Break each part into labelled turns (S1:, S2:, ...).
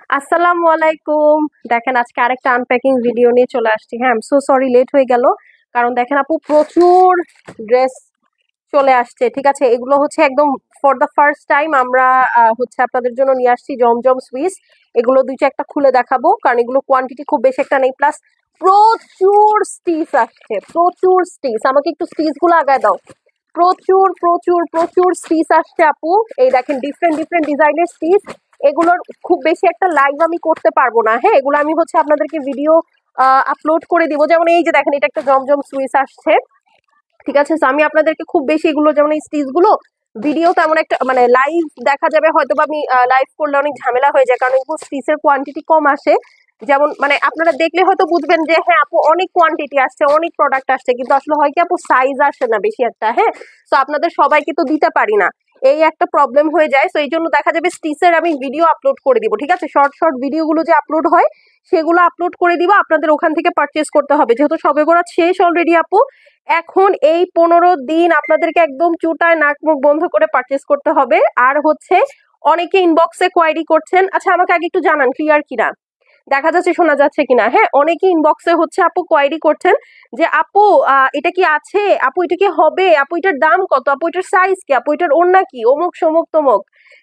S1: আসসালামু আলাইকুম। দেখেন আজকে আরেকটা আনপ্যাকিং ভিডিও নিয়ে চলে আসছি। হ্যাঁ, I am so sorry late হয়ে গেল। কারণ দেখেন আপু প্রচুর ড্রেস চলে আসছে। ঠিক আছে, এগুলো হচ্ছে একদম ফর দ্য ফার্স্ট টাইম আমরা হচ্ছে আপনাদের জন্য নিয়ে আসছি জমজম সুইস। এগুলো দুই একটা খুলে দেখাবো কারণ এগুলো কোয়ান্টিটি খুব বেশি একটা নেই, প্লাস প্রচুর স্টিচ আসছে, প্রচুর স্টিচ। আমাকে একটু স্টিচ গুলো আগায় দাও। প্রচুর প্রচুর প্রচুর স্টিচ আসছে আপু। এই দেখেন ডিফারেন্ট ডিফারেন্ট ডিজাইনের স্টিচ। এগুলোর খুব বেশি একটা লাইভ আমি করতে পারবো না। হ্যাঁ, এগুলো আমি হচ্ছে আপনাদেরকে ভিডিও আপলোড করে দিব। যেমন এই যে দেখেন এটা একটা জমজম সুইচ আসছে। ঠিক আছে, তো আমি আপনাদেরকে খুব বেশি এগুলো যেমন এই স্টিচ গুলো ভিডিও তেমন একটা মানে লাইভ দেখা যাবে হয়তো, বা আমি লাইভ করলে অনেক ঝামেলা হয়ে যায় কারণ এগুলো স্টিচের কোয়ান্টিটি কম আসে। যেমন মানে আপনারা দেখলে হয়তো বুঝবেন যে হ্যাঁ আপু অনেক কোয়ান্টিটি আসছে, অনেক প্রোডাক্ট আসছে, কিন্তু আসলে হয় কি আপু সাইজ আসে না বেশি একটা। হ্যাঁ, তো আপনাদের সবাইকে তো দিতে পারি না, এই একটা প্রবলেম হয়ে যায়। তো এই জন্য দেখা যাবে স্টিচের আমি ভিডিও আপলোড করে দিব। ঠিক আছে, শর্ট শর্ট ভিডিওগুলো যে আপলোড হয় সেগুলো আপলোড করে দিব, আপনাদের ওখান থেকে পারচেস করতে হবে। যেহেতু সবে বরাত শেষ অলরেডি আপু, এখন এই 15 দিন আপনাদেরকে একদম চুটায় নাক মুখ বন্ধ করে পারচেস করতে হবে। আর হচ্ছে অনেকে ইনবক্সে কোয়ারি করছেন, আচ্ছা আমাকে আগে একটু জানান ক্লিয়ার কিনা, দেখা যাচ্ছে শোনা যাচ্ছে কিনা। হ্যাঁ, অনেকে ইনবক্সে হচ্ছে আপু কোয়ারি করছেন যে আপু এটা কি আছে, আপু এটা কি হবে, আপু এটার দাম কত, আপু এটার সাইজ কি, আপু এটার ওড়না কি, অমুক সমুক তমুক।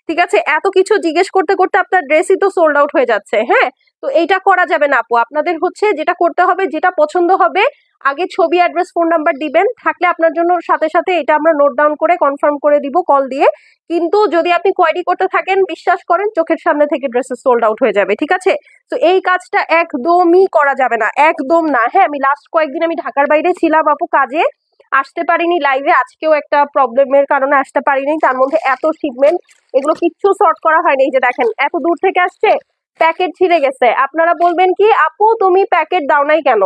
S1: ঠিক আছে, এত কিছু জিজ্ঞেস করতে করতে আপনার ড্রেসই তো সোল্ড আউট হয়ে যাচ্ছে। হ্যাঁ, তো এইটা করা যাবে না আপু। আপনাদের হচ্ছে যেটা করতে হবে, যেটা পছন্দ হবে আগে ছবি, অ্যাড্রেস, ফোন নাম্বার দিবেন। থাকলে আপনার জন্য সাথে সাথে এটা আমরা নোট ডাউন করে কনফার্ম করে দিব কল দিয়ে। কিন্তু যদি আপনি কোয়ারি করতে থাকেন, বিশ্বাস করেন চোখের সামনে থেকে ড্রেসেস সোল্ড আউট হয়ে যাবে। ঠিক আছে, তো এই কাজটা একদমই করা যাবে না, একদম না। হ্যাঁ, আমি লাস্ট কয়েকদিন আমি ঢাকার বাইরে ছিলাম আপু, কাজে আসতে পারিনি লাইভে। আজকেও একটা প্রবলেমের কারণে আসতে পারিনি, তার মধ্যে এত শিপমেন্ট, এগুলো কিচ্ছু সর্ট করা হয়নি। এই যে দেখেন এত দূর থেকে আসছে, প্যাকেট ছিঁড়ে গেছে। আপনারা বলবেন কি আপু তুমি প্যাকেট দাও নাই কেন,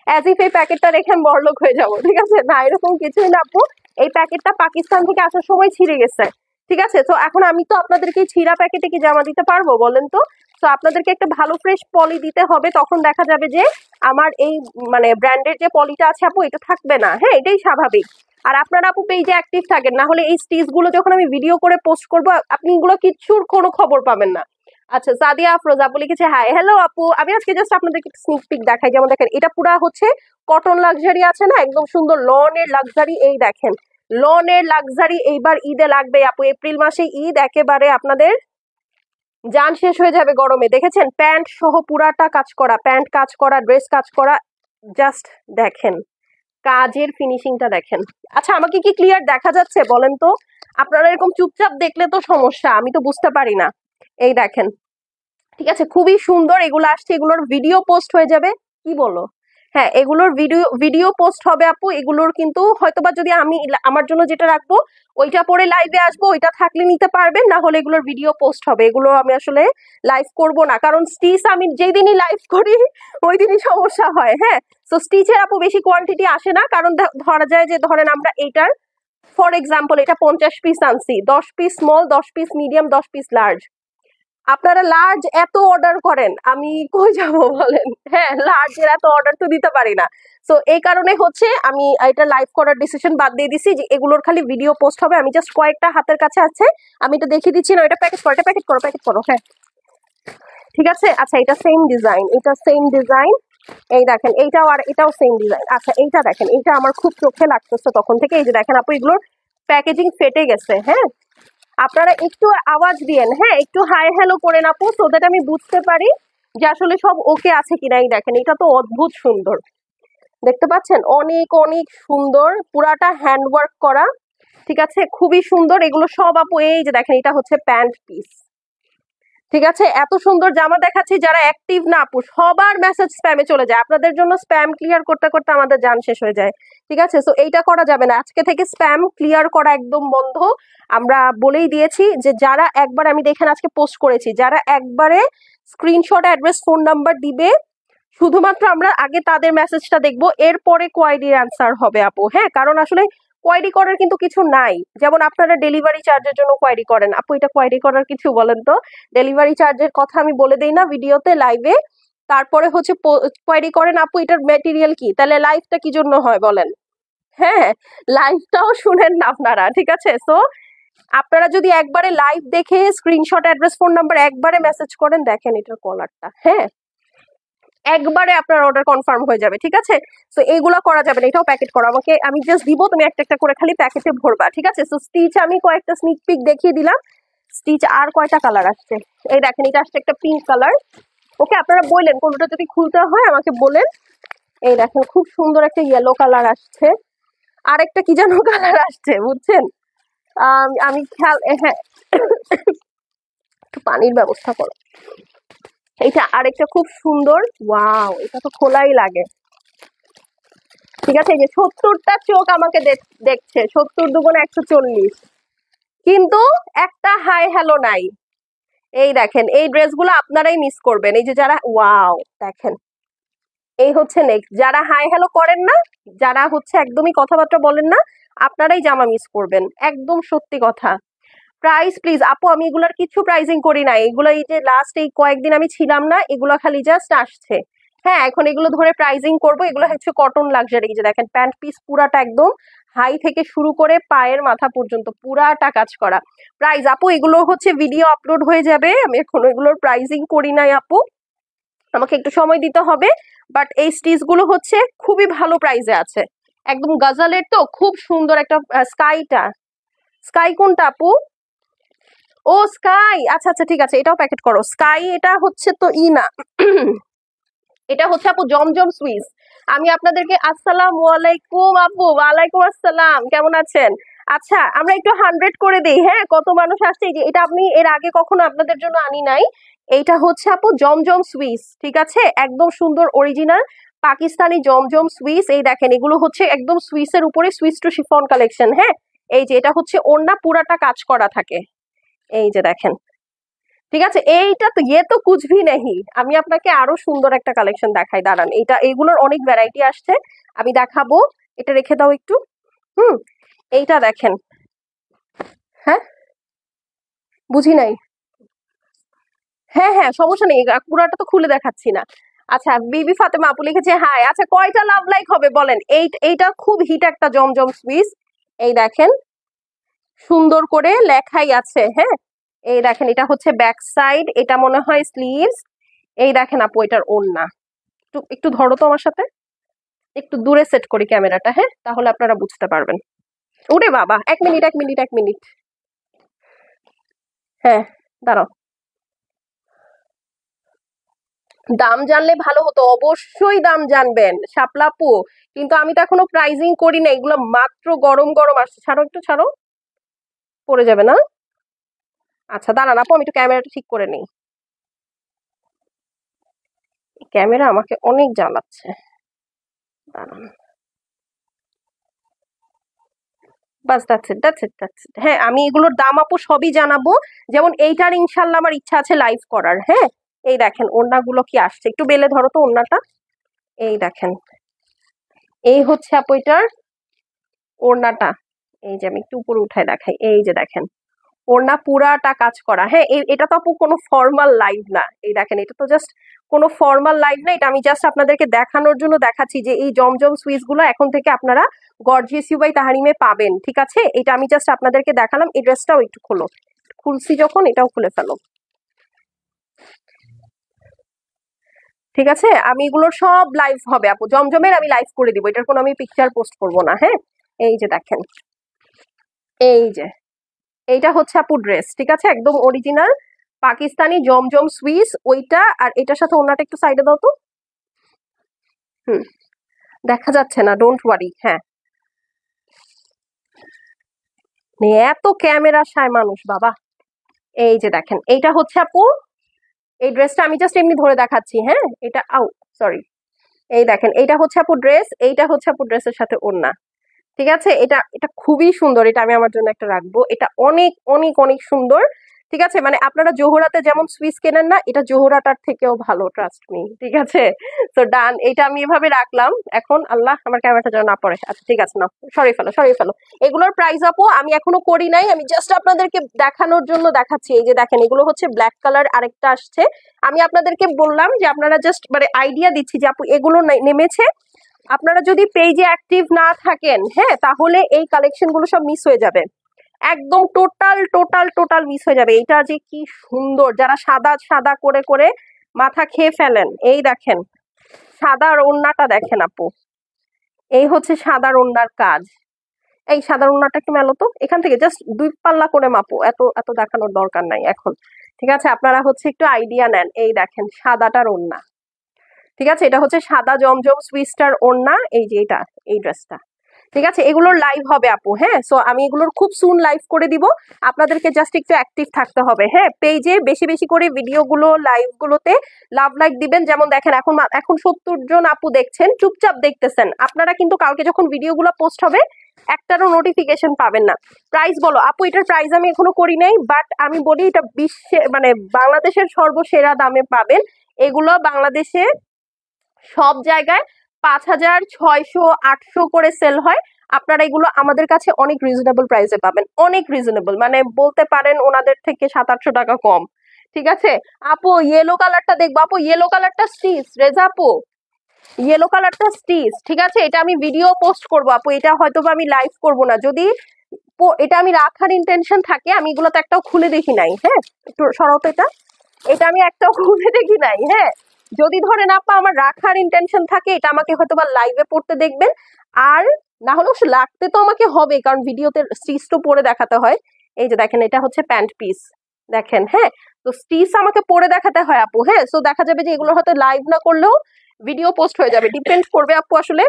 S1: অ্যাজ ইফ এই প্যাকেটটা রেখে আমি বড়লোক হয়ে যাবো। ঠিক আছে, না এরকম কিছুই না আপু। এই প্যাকেটটা পাকিস্তান থেকে আসার সময় ছিঁড়ে গেছে। ঠিক আছে, তো এখন আমি তো আপনাদেরকে এই ছিঁড়া প্যাকেটে কি জামা দিতে পারবো বলেন তো? তো আপনাদেরকে একটা ভালো ফ্রেশ পলি দিতে হবে, তখন দেখা যাবে যে আমার এই মানে ব্র্যান্ডের যে পলিটা আছে আপু এটা থাকবে না। হ্যাঁ, এটাই স্বাভাবিক। আর আপনারা আপু পেজে অ্যাক্টিভ থাকেন, না হলে এই স্টিচ গুলো যখন আমি ভিডিও করে পোস্ট করবো আপনি এগুলো কিচ্ছুর কোনো খবর পাবেন না। আচ্ছা, সাদিয়া আফরোজ আপু লিখেছে হাই হ্যালো আপু, আমি আজকে জাস্ট আপনাদেরকে স্নিক পিক দেখাই। যেমন দেখেন এটা পুরা হচ্ছে কটন লাক্সারি আছে না, একদম সুন্দর লনের লাক্সারি। এই দেখেন লনের লাক্সারি এইবার ঈদে লাগবে আপু, এপ্রিল মাসে ঈদ, একেবারে আপনাদের জান শেষ হয়ে যাবে গরমে। দেখেছেন প্যান্ট সহ পুরাটা কাজ করা, প্যান্ট কাজ করা, ড্রেস কাজ করা। জাস্ট দেখেন কাজের ফিনিশিংটা দেখেন। আচ্ছা আমাকে কি ক্লিয়ার দেখা যাচ্ছে বলেন তো? আপনারা এরকম চুপচাপ দেখলে তো সমস্যা, আমি তো বুঝতে পারি না। এই দেখেন, ঠিক আছে, খুবই সুন্দর এগুলো আসছে। এগুলোর ভিডিও পোস্ট হয়ে যাবে, কি বলো? হ্যাঁ, এগুলোর ভিডিও ভিডিও পোস্ট হবে আপু। এগুলোর কিন্তু হয়তোবা যদি আমি আমার জন্য যেটা রাখবো ওইটা পরে লাইভে আসবো, ওইটা থাকলে নিতে পারবেন, না হলে এগুলোর ভিডিও পোস্ট হবে। এগুলো আমি আসলে লাইভ করব না, কারণ স্টিচ আমি যেই দিনই লাইভ করি ওই দিনই সমস্যা হয়। হ্যাঁ, তো স্টিচের আপু বেশি কোয়ান্টিটি আসে না, কারণ ধরা যায় যে ধরেন আমরা এইটার ফর এক্সাম্পল এটা 50 পিস আনছি, 10 piece small, 10 piece medium, 10 piece large. আপনারা লার্জ এত অর্ডার করেন, আমি কই যাব বলেন? হ্যাঁ, লার্জের এত অর্ডার তো দিতে পারি না। তো এই কারণে হচ্ছে আমি এটা লাইভ করার ডিসিশন বাদ দিয়ে দিছি, যে এগুলোর খালি ভিডিও পোস্ট হবে। আমি জাস্ট কয়েকটা হাতের কাছে আছে, আমি এটা দেখিয়ে দিচ্ছি না। এটা প্যাকেট করো, এটা প্যাকেট করো, প্যাকেট করো। হ্যাঁ, ঠিক আছে। আচ্ছা এটা সেম ডিজাইন, এটা সেম ডিজাইন। এই দেখেন এইটাও, আর এটাও সেম ডিজাইন। আচ্ছা এইটা দেখেন, এইটা আমার খুব চোখে লাগতেছে তখন থেকে। এই যে দেখেন আপু এগুলোর প্যাকেজিং ফেটে গেছে। হ্যাঁ, আপনারা একটু আওয়াজ দিয়েন, হ্যাঁ একটু হাই হ্যালো করেন আপু, সো দ্যাট আমি বুঝতে পারি যে আসলে সব ওকে আছে কিনা। এই দেখেন এটা তো অদ্ভুত সুন্দর, দেখতে পাচ্ছেন অনেক অনেক সুন্দর, পুরাটা হ্যান্ডওয়ার্ক করা। ঠিক আছে, খুবই সুন্দর এগুলো সব আপু। এই যে দেখেন এটা হচ্ছে প্যান্ট পিস। ঠিক আছে, এত সুন্দর জামা দেখাচ্ছি, যারা অ্যাক্টিভ না আপু সবার মেসেজ স্প্যামে চলে যায়। আপনাদের জন্য স্প্যাম ক্লিয়ার করতে করতে আমাদের জান শেষ হয়ে যায়। ঠিক আছে, তো এইটা করা যাবে না, আজকে থেকে স্প্যাম ক্লিয়ার করা একদম বন্ধ। আমরা বলেই দিয়েছি যে যারা একবার, আমি দেখেন আজকে পোস্ট করেছি, যারা একবারে স্ক্রিনশট, অ্যাড্রেস, ফোন নাম্বার দিবে শুধুমাত্র আমরা আগে তাদের মেসেজটা দেখবো, এরপরে কোয়ারির অ্যান্সার হবে আপু। হ্যাঁ, কারণ আসলে কোয়ারি করার কিন্তু কিছু নাই। যেমন আপনারা ডেলিভারি চার্জের জন্য কোয়ারি করেন আপু, এটা কোয়ারি করার কিছু বলেন তো? ডেলিভারি চার্জের কথা আমি বলে দেই না ভিডিওতে, লাইভে। তারপরে হচ্ছে কোয়ারি করেন আপু এটার মেটেরিয়াল কি, তাহলে লাইভটা কি জন্য হয় বলেন? হ্যাঁ, লাইভটাও শুনেন না আপনারা। ঠিক আছে, সো আপনারা যদি একবারে লাইভ দেখে স্ক্রিনশট, অ্যাড্রেস, ফোন নাম্বার একবারে মেসেজ করেন, দেখেন এটার কলারটা, হ্যাঁ একবারে আপনার অর্ডার কনফার্ম হয়ে যাবে, ঠিক আছে। সো এইগুলো করা যাবে না, এটাও প্যাকেট করা, আমাকে আমি জাস্ট দিব, তুমি একটা একটা করে খালি প্যাকেটে ভরবা, ঠিক আছে। সো স্টিচ আমি কয়েকটা স্নিক পিক দেখিয়ে দিলাম। স্টিচ আর কয়টা কালার আসছে, এই দেখেন এটা আসছে একটা পিঙ্ক কালার। ওকে, আপনারা বললেন কোনটা যদি খুলতে হয় আমাকে বলেন। এই দেখেন খুব সুন্দর একটা ইয়েলো কালার আসছে, আর একটা কি যেন কালার আসছে বুঝছেন। আমি খেয়াল, হ্যাঁ একটু পানির ব্যবস্থা করো। এটা আরেকটা খুব সুন্দর, ওয়াও এটা তো খোলাই লাগে, ঠিক আছে। এই যে 70টা চোখ আমাকে দেখছে, 70 দুগুণ 140, কিন্তু একটা হাই হ্যালো নাই। এই দেখেন এই ড্রেসগুলো আপনারাই মিস করবেন, এই যে যারা, ওয়াও দেখেন এই হচ্ছে নেক্সট, যারা হাই হ্যালো করেন না, যারা হচ্ছে একদমই কথাবার্তা বলেন না, আপনারাই জামা মিস করবেন, একদম সত্যি কথা। প্রাইস প্লিজ আপু, আমি এগুলার কিছু প্রাইসিং করি না, এগুলো এই যে লাস্ট এই কয়েকদিন আমি ছিলাম না, এগুলো খালি জাস্ট আসছে। হ্যাঁ এখন এগুলো ধরে প্রাইসিং করব, এগুলো হচ্ছে কটন লাক্সারি, যে দেখেন প্যান্ট পিস পুরাটা একদম হাই থেকে শুরু করে পায়ের মাথা পর্যন্ত পুরাটা কাজ করা। প্রাইস আপু এগুলো হচ্ছে ভিডিও আপলোড হয়ে যাবে, আমি এখন এগুলোর প্রাইসিং করি নাই আপু, আমাকে একটু সময় দিতে হবে। বাট এই স্টিচ গুলো হচ্ছে খুবই ভালো প্রাইসে আছে, একদম গাজালের, তো খুব সুন্দর একটা স্কাইটা, স্কাই কোনটা আপু? ও স্কাই, আচ্ছা আচ্ছা ঠিক আছে, এটাও প্যাকেট করো। স্কাই এটা হচ্ছে তো ই না এটা হচ্ছে আপু জমজম সুইস। আমি আপনাদেরকে, আসসালামু আলাইকুম আপু। ওয়ালাইকুম আসসালাম, কেমন আছেন? আচ্ছা আমরা একটু 100 করে দেই, হ্যাঁ কত মানুষ আসছে। এই যে এটা আমি এর আগে কখনো আপনাদের জন্য আনি নাই, এইটা হচ্ছে আপু জমজম সুইস, ঠিক আছে একদম সুন্দর অরিজিনাল পাকিস্তানি জমজম সুইস। এই দেখেন এগুলো হচ্ছে একদম সুইসের উপরে সুইস টু শিফন কালেকশন, হ্যাঁ এই যে এটা হচ্ছে ওড়না পুরাটা কাজ করা থাকে, এই যে দেখেন, ঠিক আছে। এইটা তো ইয়ে তো কুচভি নেই, আমি আপনাকে আরো সুন্দর একটা কালেকশন দেখাই, দাঁড়ান এইটা, এইগুলোর অনেক ভ্যারাইটি আসছে, আমি দেখাবো। এটা রেখে দাও একটু, হুম এইটা দেখেন, হ্যাঁ বুঝি নাই, হ্যাঁ হ্যাঁ সমস্যা নেই, পুরাটা তো খুলে দেখাচ্ছি না। আচ্ছা বিবি ফাতেমা আপু লিখেছে হাই, আচ্ছা কয়টা লাভ লাইক হবে বলেন। এইটা খুব হিট একটা জমজম সুইস, এই দেখেন সুন্দর করে লেখাই আছে, হ্যাঁ এই দেখেন এটা হচ্ছে ব্যাক সাইড, এটা মনে হয় স্লিভস। এই দেখেন আপু এটার ওড়না, একটু একটু ধরো তো আমার সাথে, একটু দূরে সেট করি ক্যামেরাটা, হ্যাঁ তাহলে আপনারা বুঝতে পারবেন। ওরে বাবা, এক মিনিট এক মিনিট এক মিনিট, হ্যাঁ দাঁড়াও, দাম জানলে ভালো হতো, অবশ্যই দাম জানবেন শাপলাপু, কিন্তু আমি তো এখনো প্রাইজিং করি না, এগুলো মাত্র গরম গরম আসছে। ছাড়ো একটু ছাড়ো, পড়ে যাবে না। আচ্ছা দাঁড়ান আপু, আমি একটু ক্যামেরাটা ঠিক করে নিই, ক্যামেরা আমাকে অনেক জ্বালাচ্ছে, দাঁড়ান। বাস that's it that's it that's it, হ্যাঁ আমি এগুলোর দাম আপু সবই জানাবো, যেমন এইটার ইনশাল্লাহ আমার ইচ্ছা আছে লাইভ করার, হ্যাঁ এই দেখেন ওড়নাগুলো কি আসছে, একটু বেলে ধরো তো ওড়নাটা, এই দেখেন এই হচ্ছে আপু এটার ওড়নাটা, এই যে আমি একটু উপরে উঠায় দেখাই, এই যে দেখেন ওড়না পুরাটা কাজ করা, হ্যাঁ এটা তো আপু কোনো ফর্মাল লাইভ না, এই দেখেন এটা তো জাস্ট কোনো ফর্মাল লাইভ না, এটা আমি জাস্ট আপনাদেরকে দেখানোর জন্য দেখাচ্ছি যে এই জমজম সুইস গুলো এখন থেকে আপনারা গর্জিয়াস ইউ বাই তাহারিমে পাবেন, ঠিক আছে। এটা আমি জাস্ট আপনাদেরকে দেখালাম, এই ড্রেসটাও একটু খোলো, খুলছি যখন এটাও খুলে ফেলো, ঠিক আছে। আমি এগুলোর সব লাইভ হবে আপু, জমজমের আমি লাইভ করে দিব, এটার কোনো আমি পিকচার পোস্ট করব না, হ্যাঁ এই যে দেখেন, এই যে এইটা হচ্ছে আপু ড্রেস, ঠিক আছে একদম অরিজিনাল পাকিস্তানি জমজম সুইস ওইটা, আর এটার সাথে ওনাটা একটু সাইডে দাও তো, হুম দেখা যাচ্ছে না, ডোন্ট ওয়ারি, হ্যাঁ এত ক্যামেরা সায় মানুষ বাবা। এই যে দেখেন এইটা হচ্ছে আপু, এই ড্রেসটা আমি জাস্ট এমনি ধরে দেখাচ্ছি, হ্যাঁ এটা আউ সরি, এই দেখেন এইটা হচ্ছে আপু ড্রেস, এইটা হচ্ছে আপু ড্রেসের সাথে ওড়না, ঠিক আছে। এটা এটা খুবই সুন্দর, এটা আমি আমার জন্য একটা রাখবো, এটা অনেক অনেক অনেক সুন্দর, ঠিক আছে। মানে আপনারা জোহরাতে যেমন সুইস কেনেন না, এটা জোহরাটার থেকেও ভালো, ট্রাস্ট মি, ঠিক আছে। তো ডান, এটা আমি এভাবে রাখলাম। এখন আল্লাহ আমার ক্যামেরাটা যেন না পড়ে, আচ্ছা ঠিক আছে না, সরিয়ে ফেলো সরিয়ে ফেলো। এগুলোর প্রাইস আপু আমি এখনো করি নাই, আমি জাস্ট আপনাদেরকে দেখানোর জন্য দেখাচ্ছি। এই যে দেখেন এগুলো হচ্ছে ব্ল্যাক কালার, আরেকটা আসছে, আমি আপনাদেরকে বললাম যে আপনারা জাস্ট মানে আইডিয়া দিচ্ছি যে আপু এগুলো নেমেছে, আপনারা যদি পেজে অ্যাক্টিভ না থাকেন, হ্যাঁ তাহলে এই কালেকশন গুলো সব মিস হয়ে যাবে। একদম টোটাল টোটাল টোটাল মিস হয়ে যাবে। এটা যে কি সুন্দর, যারা সাদা সাদা করে করে মাথা খেয়ে ফেলেন, এই দেখেন সাদার ওড়নাটা দেখেন আপু, এই হচ্ছে সাদার ওড়নার কাজ। এই সাদা ওড়নাটা একটু মেলো তো, এখান থেকে জাস্ট 2 পাল্লা করে মাপো, এত এত দেখানোর দরকার নাই এখন। ঠিক আছে, আপনারা হচ্ছে একটু আইডিয়া নেন। এই দেখেন সাদাটার ওড়না, ঠিক আছে, এটা হচ্ছে সাদা জমজম সুইস্টার ওড়না, এই যে এটা, এই ড্রেসটা। ঠিক আছে, এগুলোর লাইভ হবে আপু, হ্যাঁ। সো আমি এগুলোর খুব সুন লাইভ করে দিব, আপনাদেরকে জাস্ট একটু অ্যাক্টিভ থাকতে হবে, হ্যাঁ। পেজে বেশি বেশি করে ভিডিওগুলো লাইভ গুলোতে লাভ লাইক দিবেন। যেমন দেখেন এখন এখন 70 জন আপু দেখছেন, চুপচাপ দেখতেছেন। আপনারা কিন্তু কালকে যখন ভিডিওগুলো পোস্ট হবে একটারও নোটিফিকেশন পাবেন না। প্রাইস বলো আপু, এটার প্রাইস আমি এখনো করি নাই, বাট আমি বলি এটা বিশ্বে মানে বাংলাদেশের সর্বসেরা দামে পাবেন। এগুলো বাংলাদেশে সব জায়গায় 5,600 800 করে সেল হয়। আপনারা এগুলো আমাদের কাছে অনেক রিজনেবল প্রাইসে পাবেন, অনেক রিজনেবল, মানে বলতে পারেন ওনাদের থেকে 700-800 টাকা কম। ঠিক আছে আপু, ইয়েলো কালারটা দেখবো আপু, ইয়েলো কালারটা স্টিচ, রেজা আপু ইয়েলো কালারটা স্টিচ। ঠিক আছে, এটা আমি ভিডিও পোস্ট করবো আপু, এটা হয়তো আমি লাইভ করবো না, যদি এটা আমি রাখার ইন্টেনশন থাকে। আমি এগুলো তো একটাও খুলে দেখি নাই, হ্যাঁ। একটু সরাও তো এটা, এটা আমি একটাও খুলে দেখি নাই, হ্যাঁ। যদি ধরেন আপা আমার রাখার ইন্টেনশন থাকে, এটা আমাকে হয়তো বা লাইভে পড়তে দেখবেন। আর না হলে অবশ্য লাগতে তো আমাকে হবে, কারণ ভিডিওতে স্টিচ তো পরে দেখাতে হয়। এই যে দেখেন, এটা হচ্ছে প্যান্ট পিস, দেখেন, হ্যাঁ। তো স্টিচ আমাকে পরে দেখাতে হয় আপু, হ্যাঁ। সো দেখা যাবে যে এগুলো হয়তো লাইভ না করলেও ভিডিও পোস্ট হয়ে যাবে, ডিপেন্ড করবে আপু আসলে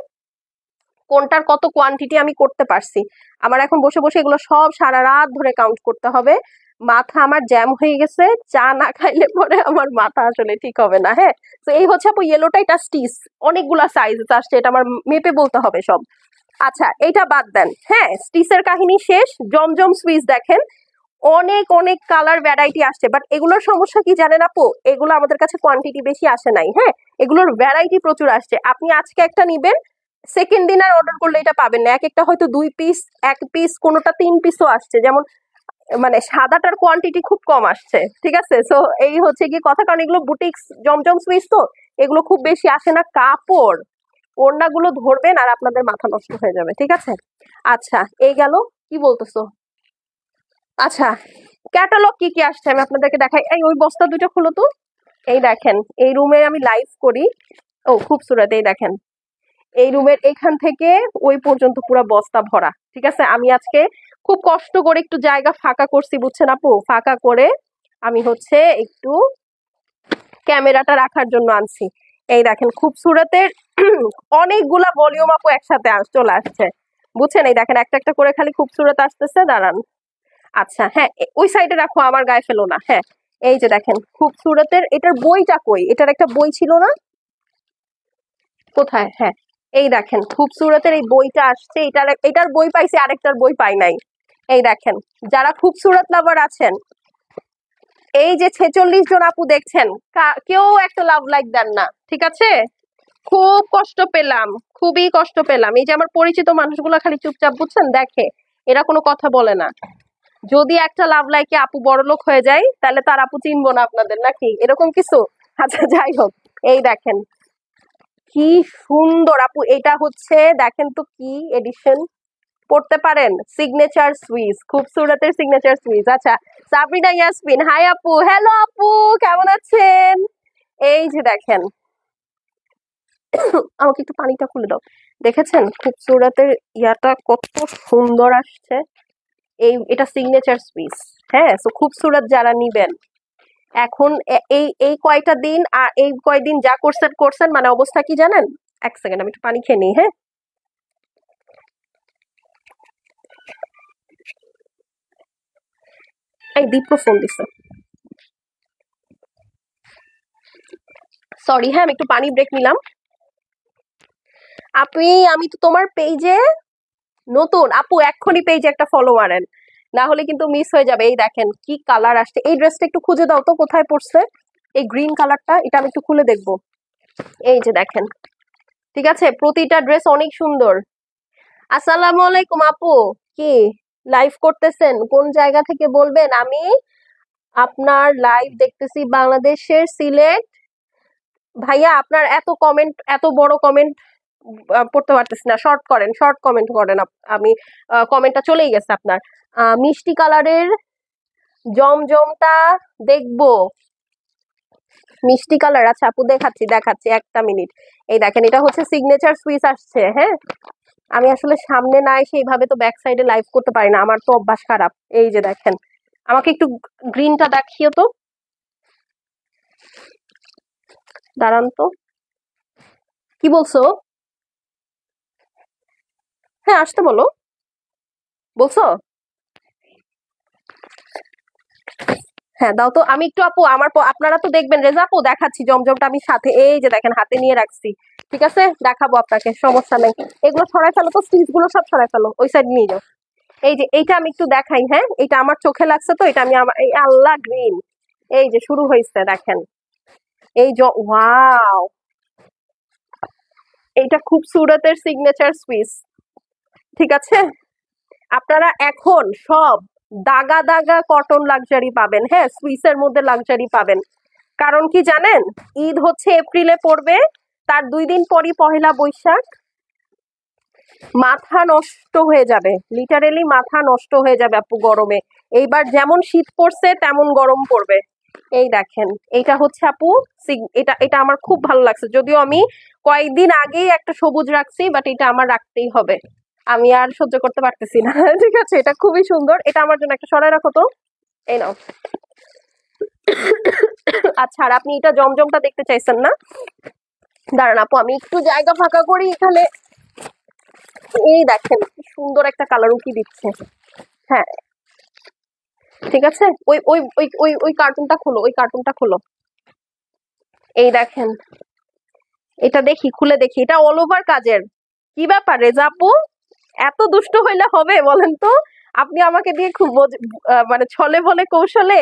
S1: কোনটার কত কোয়ান্টিটি আমি করতে পারছি। আমার এখন বসে বসে এগুলো সব সারা রাত ধরে কাউন্ট করতে হবে, মাথা আমার জ্যাম হয়ে গেছে। চা না খাইলে পরে আমার মাথা আসলে ঠিক হবে না, হ্যাঁ। তো এই হচ্ছে আপু ইয়েলোটা, এটা স্টিচ, অনেকগুলা সাইজ আসছে, এটা আমার মেপে বলতে হবে সব। আচ্ছা এইটা বাদ দেন, হ্যাঁ। স্টিচের কাহিনী শেষ, জমজম সুইচ দেখেন, অনেক অনেক কালার ভ্যারাইটি আসছে, বাট এগুলোর সমস্যা কি জানেন আপু, এগুলো আমাদের কাছে কোয়ান্টিটি বেশি আসে নাই, হ্যাঁ। এগুলোর ভ্যারাইটি প্রচুর আসছে। আপনি আজকে একটা নিবেন, সেকেন্ড দিন আর অর্ডার করলে এটা পাবেন না। এক একটা হয়তো 2 পিস, 1 পিস, কোনোটা 3 পিসও আসছে। যেমন মানে সাদাটার কোয়ান্টিটি খুব কম আসছে, ঠিক আছে। সো এই হচ্ছে কি কথা, কারণ এগুলো বুটিক্স জমজম সুইচ তো, এগুলো খুব বেশি আসে না। কাপড় ওড়নাগুলো ধরবেন আর আপনাদের মাথা নষ্ট হয়ে যাবে, ঠিক আছে। আচ্ছা এই গেল, কি বলতেছো? আচ্ছা ক্যাটালগ কি কি আসছে আমি আপনাদেরকে দেখাই। এই ওই বস্তা দুটো খুলো তো। এই দেখেন, এই রুমে আমি লাইভ করি, ও খুবসুরত, এই দেখেন এই রুমের এখান থেকে ওই পর্যন্ত পুরো বস্তা ভরা। ঠিক আছে, আমি আজকে খুব কষ্ট করে একটু জায়গা ফাঁকা করছি, বুঝছেন আপু, ফাঁকা করে আমি হচ্ছে একটু ক্যামেরাটা রাখার জন্য আনছি। এই দেখেন খুবসুরতের অনেকগুলা ভলিউম আপু একসাথে চলে আসছে, বুঝছেন। এই দেখেন একটা একটা করে খালি খুবসুরত আসতেছে, দাঁড়ান। আচ্ছা হ্যাঁ, ওই সাইডে রাখো, আমার গায়ে ফেলো না, হ্যাঁ। এই যে দেখেন খুবসুরতের, এটার বইটা কই, এটার একটা বই ছিল না, কোথায়, হ্যাঁ। এই দেখেন খুবসুরতের এই বইটা আসছে, এটার বই পাইছি, আরেকটার বই পাই নাই। এই দেখেন, যারা খুবসুরত লাভার আছেন, এই যে 46 জন আপু দেখছেন, কেউ একটা লাভ লাইক দেন না, ঠিক আছে। খুব কষ্ট পেলাম, খুবই কষ্ট পেলাম। এই যে আমার পরিচিত মানুষগুলো খালি চুপচাপ, বুঝছেন, দেখে, এরা কোনো কথা বলে না। যদি একটা লাভ লাইকে আপু বড়লোক হয়ে যায়, তাহলে তার আপু চিনবো না আপনাদের, নাকি এরকম কিছু। আচ্ছা যাই হোক, এই দেখেন কি সুন্দর আপু, এটা হচ্ছে দেখেন তো কি এডিশন, পড়তে পারেন, সিগনেচার সুইস, খুবসুরতের সিগনেচার সুইস। আচ্ছা সাবরিনা ইয়াসমিন, হাই আপু, হ্যালো আপু, কেমন আছেন? এই যে দেখেন, আমাকে একটু পানিটা খুলে দাও। দেখেছেন খুবসুরতের ইয়াটা কত সুন্দর আসছে, এটা সিগনেচার সুইস, হ্যাঁ। তো খুবসুরত যারা নিবেন এখন, এই এই কয়টা দিন আর এই কয়দিন যা করছেন করছেন, মানে অবস্থা কি জানেন। এক সেকেন্ড, আমি একটু পানি খেয়ে নিই, হ্যাঁ। এই দীপ্র ফোন দিছে, সরি, হ্যাঁ। আমি একটু পানি ব্রেক নিলাম। আপনি, আমি তো তোমার পেজে নতুন আপু, এক্ষুনি পেজে একটা ফলো মারেন, না হলে কিন্তু মিস হয়ে যাবে। এই দেখেন কি কালার আসছে, এই ড্রেসটা একটু খুঁজে দাও তো কোথায় পড়ছে, এই গ্রিন কালারটা, এটা আমি একটু খুলে দেখবো। এই যে দেখেন, ঠিক আছে, প্রতিটা ড্রেস অনেক সুন্দর। আসসালামু আলাইকুম আপু, কি লাইভ করতেছেন, কোন জায়গা থেকে বলবেন? আমি আপনার লাইভ দেখতেছি বাংলাদেশের সিলেট। ভাইয়া আপনার এত কমেন্ট, এত বড় কমেন্ট পড়তে পারতেছি না, শর্ট করেন, শর্ট কমেন্ট করেন। আমি কমেন্টটা চলেই গেছে আপনার। মিষ্টি কালারের জমজমটা দেখবো, মিষ্টি কালার। আচ্ছা আপু দেখাচ্ছি দেখাচ্ছি, একটা মিনিট। এই দেখেন এটা হচ্ছে সিগনেচার সুইস আসছে। হ্যাঁ, আমি আসলে সামনে না এসে এইভাবে তো ব্যাক সাইডে লাইভ করতে পারি না, আমার তো অভ্যাস খারাপ। এই যে দেখেন, আমাকে একটু গ্রিনটা দেখিও তো, দাঁড়ান তো। কি বলছো? হ্যাঁ আসতে বলো, বলছো। হ্যাঁ দাও তো, আমি একটু আপু আমার আপনারা তো দেখবেন। রেজা আপু দেখাচ্ছি জমজমটা আমি সাথে, এই যে দেখেন হাতে নিয়ে রাখছি। ঠিক আছে, দেখাবো আপনাকে, সমস্যা নেই। এগুলো সরাই ফেলো তো, স্টিচ গুলো সব সরাই ফেলো, ওই সাইড নিয়ে যাও। এই যে এইটা আমি একটু দেখাই। হ্যাঁ, এটা আমার চোখে লাগছে তো, এটা আমি আমার এই আল্লাহ গ্রিন। এই যে শুরু হয়েছে দেখেন, এই ওয়াও, এইটা খুব সুরতের সিগনেচার সুইস। ঠিক আছে, আপনারা এখন সব দাগা দাগা কটন লাক্সারি পাবেন। হ্যাঁ, সুইসের মধ্যে লাক্সারি পাবেন। কারণ কি জানেন, ঈদ হচ্ছে এপ্রিলে পড়বে, তার 2 দিন পরই পহেলা বৈশাখ। মাথা নষ্ট হয়ে যাবে, লিটারেলি মাথা নষ্ট হয়ে যাবে আপু গরমে। এইবার যেমন শীত পড়ছে তেমন গরম পড়বে। এই দেখেন, এইটা হচ্ছে আপু এটা এটা আমার খুব ভালো লাগছে, যদিও আমি কয়েকদিন আগেই একটা সবুজ রাখছি, বাট এটা আমার রাখতেই হবে, আমি আর সহ্য করতে পারতেছি না। ঠিক আছে, এটা খুবই সুন্দর, এটা আমার জন্য একটা সরাই রাখো তো। এই নাও। আচ্ছা, আর আপনি এটা জমজমটা দেখতে চাইছেন না? দাঁড়ান আপু, আমি একটু জায়গা ফাঁকা করি এখানে। এই দেখেন কি সুন্দর একটা কালার উকি দিচ্ছে। হ্যাঁ ঠিক আছে, ওই ওই ওই ওই ওই কার্টুনটা খোলো, ওই কার্টুনটা খোলো। এই দেখেন, এটা দেখি, খুলে দেখি, এটা অল ওভার কাজের। কি ব্যাপার রেজা আপু, এত দুষ্ট হইলে হবে বলেন তো? আপনি আমাকে দিয়ে খুব মানে ছলে বলে কৌশলে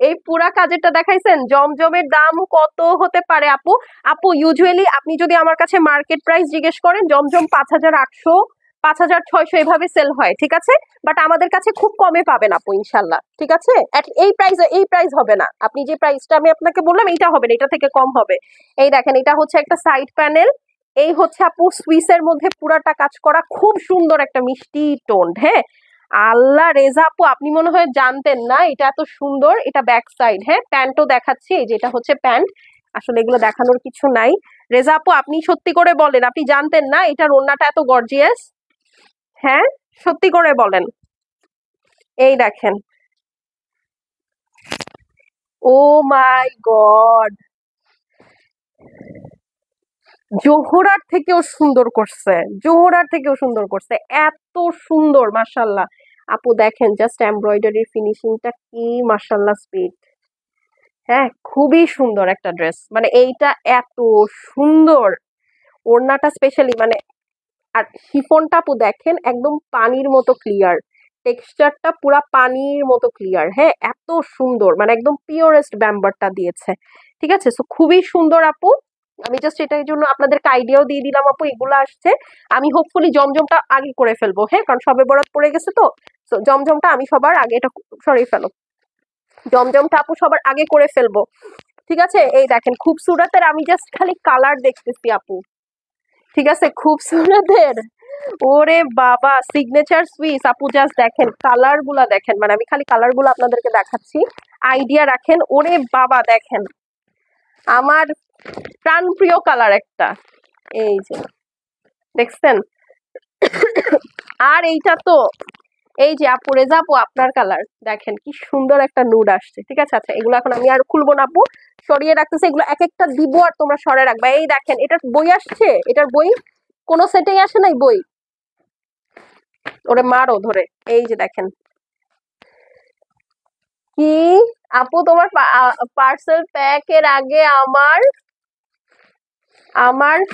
S1: এই পুরা কাজেরটা দেখাইছেন। জমজমের দাম কত হতে পারে আপু? আপু ইউজুয়ালি আপনি যদি আমার কাছে মার্কেট প্রাইস জিজ্ঞেস করেন, জমজম 5,800, 5,600 এভাবে সেল হয়। ঠিক আছে, বাট আমাদের কাছে খুব কমে পাবেন আপু ইনশাল্লাহ। ঠিক আছে, এই প্রাইসে, এই প্রাইস হবে না, আপনি যে প্রাইসটা আমি আপনাকে বললাম এইটা হবে না, এটা থেকে কম হবে। এই দেখেন, এটা হচ্ছে একটা সাইড প্যানেল। এই হচ্ছে আপু সুইসের মধ্যে পুরাটা কাজ করা, খুব সুন্দর একটা মিষ্টি টোন। হ্যাঁ, আল্লাহ রেজা আপু, আপনি মনে হয় জানতেন না এটা এত সুন্দর। এটা ব্যাক সাইড। হ্যাঁ, প্যান্টও দেখাচ্ছি, এই যেটা হচ্ছে প্যান্ট। আসলে এগুলো দেখানোর কিছু নাই। রেজা আপু আপনি সত্যি করে বলেন, আপনি জানতেন না এটার ওড়নাটা এত গর্জিয়াস? হ্যাঁ, সত্যি করে বলেন। এই দেখেন, ও মাই গড, জোহরার থেকেও সুন্দর করছে, জোহরার থেকেও সুন্দর করছে, এত সুন্দর মাশাল্লাহ। আপু দেখেন জাস্ট এমব্রয়ডারির ফিনিশিংটা কি মাশাল্লাহ, স্পিড। হ্যাঁ, খুবই সুন্দর একটা ড্রেস, মানে এইটা এত সুন্দর। ওড়নাটা স্পেশালি মানে, আর শিফনটা আপু দেখেন একদম পানির মতো ক্লিয়ার, টেক্সচারটা পুরা পানির মতো ক্লিয়ার। হ্যাঁ, এত সুন্দর, মানে একদম পিওরেস্ট ব্যাম্বারটা দিয়েছে। ঠিক আছে, সো খুবই সুন্দর আপু। আমি জাস্ট এটার জন্য আপনাদেরকে আইডিয়াও দিয়ে দিলাম আপু, এগুলো আসছে। আমি হোপফুলি জমজমটা আগে করে ফেলবো। হ্যাঁ, কারণ সবে বরাত পড়ে গেছে তো, তো জমজমটা আমি সবার আগে, এটা সরিয়ে ফেলো, জমজমটা আপু সবার আগে করে ফেলবো। ঠিক আছে, এই দেখেন খুবসুরতের, আমি জাস্ট খালি কালার দেখতেছি আপু। ঠিক আছে, খুবসুরতের, ওরে বাবা, সিগনেচার সুইস আপু, জাস্ট দেখেন কালার গুলা দেখেন, মানে আমি খালি কালার গুলো আপনাদেরকে দেখাচ্ছি, আইডিয়া রাখেন। ওরে বাবা দেখেন, আমার প্রাণপ্রিয় কালার একটা, এই যে দেখছেন। আর এইটা তো, এই যে আপু রেজা আপু আপনার কালার দেখেন কি সুন্দর একটা নুড আসছে। ঠিক আছে, আচ্ছা এগুলো এখন আমি আর খুলবো না আপু, সরিয়ে রাখতেছি। এগুলো এক একটা দিব আর তোমরা সরে রাখবা। এই দেখেন, এটার বই আসছে, এটার বই কোনো সেটেই আসে নাই বই, ওরে মারো ধরে। এই যে দেখেন, কি আপু তোমার পার্সেল প্যাকের আগে আমার,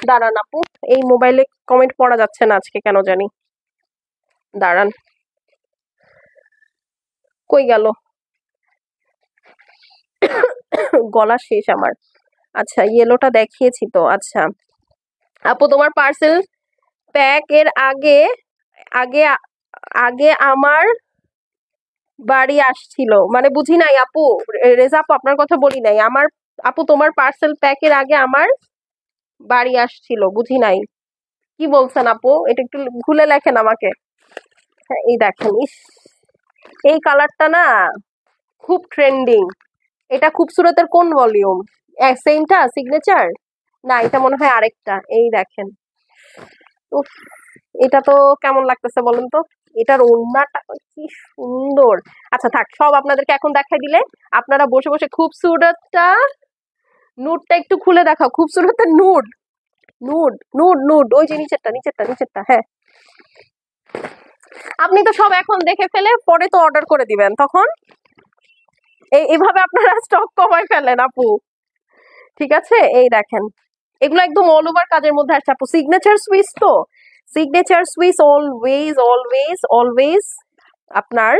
S1: দাঁড়ান আপু, এই মোবাইলে কমেন্ট পড়া যাচ্ছে না আজকে কেন জানি, দাঁড়ান, কই গেল, গলা শেষ আমার। আচ্ছা ইয়েলোটা দেখিয়েছি তো। আচ্ছা আপু তোমার পার্সেল প্যাক এর আগে, আগে আগে আমার বাড়ি আসছিল, মানে বুঝি নাই আপু। রেজা আপু আপনার কথা বলি নাই, আমার আপু তোমার পার্সেল প্যাকের আগে আমার বাড়ি আসছিল, বুঝি নাই কি বলছেন আপু? এটা একটু খুলে লেখেন আমাকে। হ্যাঁ, এই দেখেন, ইস, এই কালারটা না খুব ট্রেন্ডিং। এটা খুবসুরতের কোন ভলিউম? সেমটা সিগনেচার? না, এটা মনে হয় আরেকটা। এই দেখেন, উফ, এটা তো কেমন লাগতেছে বলেন তো? এটার ওড়নাটা কি সুন্দর। আচ্ছা থাক, সব আপনাদেরকে এখন দেখাই দিলে আপনারা বসে বসে খুবসুরতটা, নুডটা একটু খুলে দেখাও। খুবসুরতের নুড, নুড নুড নুড, ওই যে নিচেরটা নিচেরটা নিচেরটা, হ্যাঁ। আপনি তো সব এখন দেখে ফেলে পরে তো অর্ডার করে দিবেন, তখন এইভাবে আপনারা স্টক কমায় ফেলেন আপু। ঠিক আছে, এই দেখেন, এগুলো একদম অল ওভার কাজের মধ্যে আসছে আপু। সিগনেচার সুইস তো, signature Swiss always always always আপনার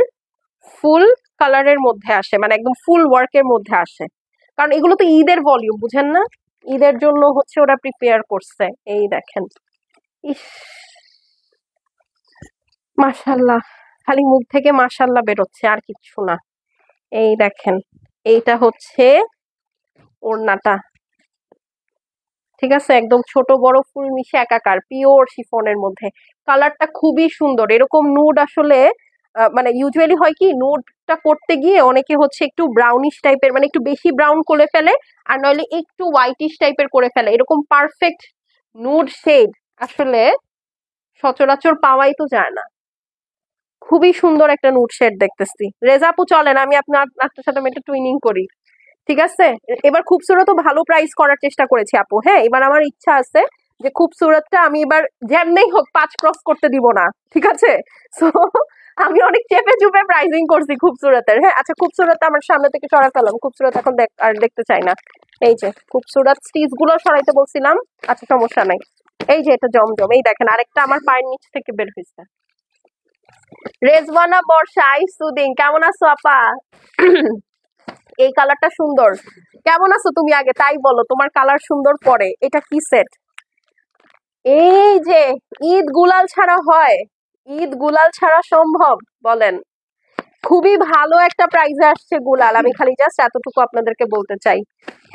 S1: ফুল কালারের মধ্যে আসে, মানে একদম ফুল ওয়ার্কের মধ্যে আসে, কারণ এগুলো তো ঈদের ভলিউম, বুঝেন না? ঈদের জন্য হচ্ছে ওরা প্রিপেয়ার করছে। এই দেখেন, ইস, মাশাল্লাহ, খালি মুখ থেকে মাশাল্লাহ বেরোচ্ছে, আর কিচ্ছু না। এই দেখেন, এইটা হচ্ছে ওড়নাটা। ঠিক আছে, একদম ছোট বড় ফুল মিশে একাকার, পিওর শিফনের মধ্যে। কালারটা খুবই সুন্দর। এরকম নুড আসলে মানে ইউজুয়ালি হয় কি, নুডটা করতে গিয়ে অনেকে হচ্ছে একটু ব্রাউনিশ টাইপের, মানে একটু বেশি ব্রাউন করে ফেলে, আর নইলে একটু হোয়াইটিশ টাইপের করে ফেলে। এরকম পারফেক্ট নুড শেড আসলে সচরাচর পাওয়াই তো যায় না। খুবই সুন্দর একটা নুড শেড দেখতেছি। রেজা আপু চলেন, আমি আপনার সাথে একটা টুইনিং করি। ঠিক আছে, এবার খুবসুরত ভালো প্রাইস করার চেষ্টা করেছি আপু। হ্যাঁ, এবার আমার ইচ্ছা আছে যে খুবসুরতটা আমি এবার যেমনি হোক 5 ক্রস করতে দিব না। ঠিক আছে, সো আমি অনেক চেপে চুপে প্রাইসিং করছি খুবসুরতের। হ্যাঁ, আচ্ছা, খুবসুরত আমার সামনে থেকে সরা ফেলাম, খুবসুরত এখন আর দেখতে চাই না। এই যে খুবসুরত স্টিচ গুলো সরাইতে বলছিলাম। আচ্ছা, সমস্যা নাই। এই যে এটা জমজম, এই দেখেন আরেকটা আমার পায়ের নিচ থেকে বের হয়েছে। রেজওয়ানা বর্ষা, আই সুদিন, কেমন আছো আপা? এই কালারটা সুন্দর। কেমন আছো তুমি আগে তাই বলো, তোমার কালার সুন্দর পরে। এটা কি সেট? এই যে, ঈদ গুলাল ছাড়া হয়? ঈদ গুলাল ছাড়া সম্ভব বলেন? খুবই ভালো একটা প্রাইজে আসছে গুলাল, আমি খালি জাস্ট এতটুকু আপনাদেরকে বলতে চাই।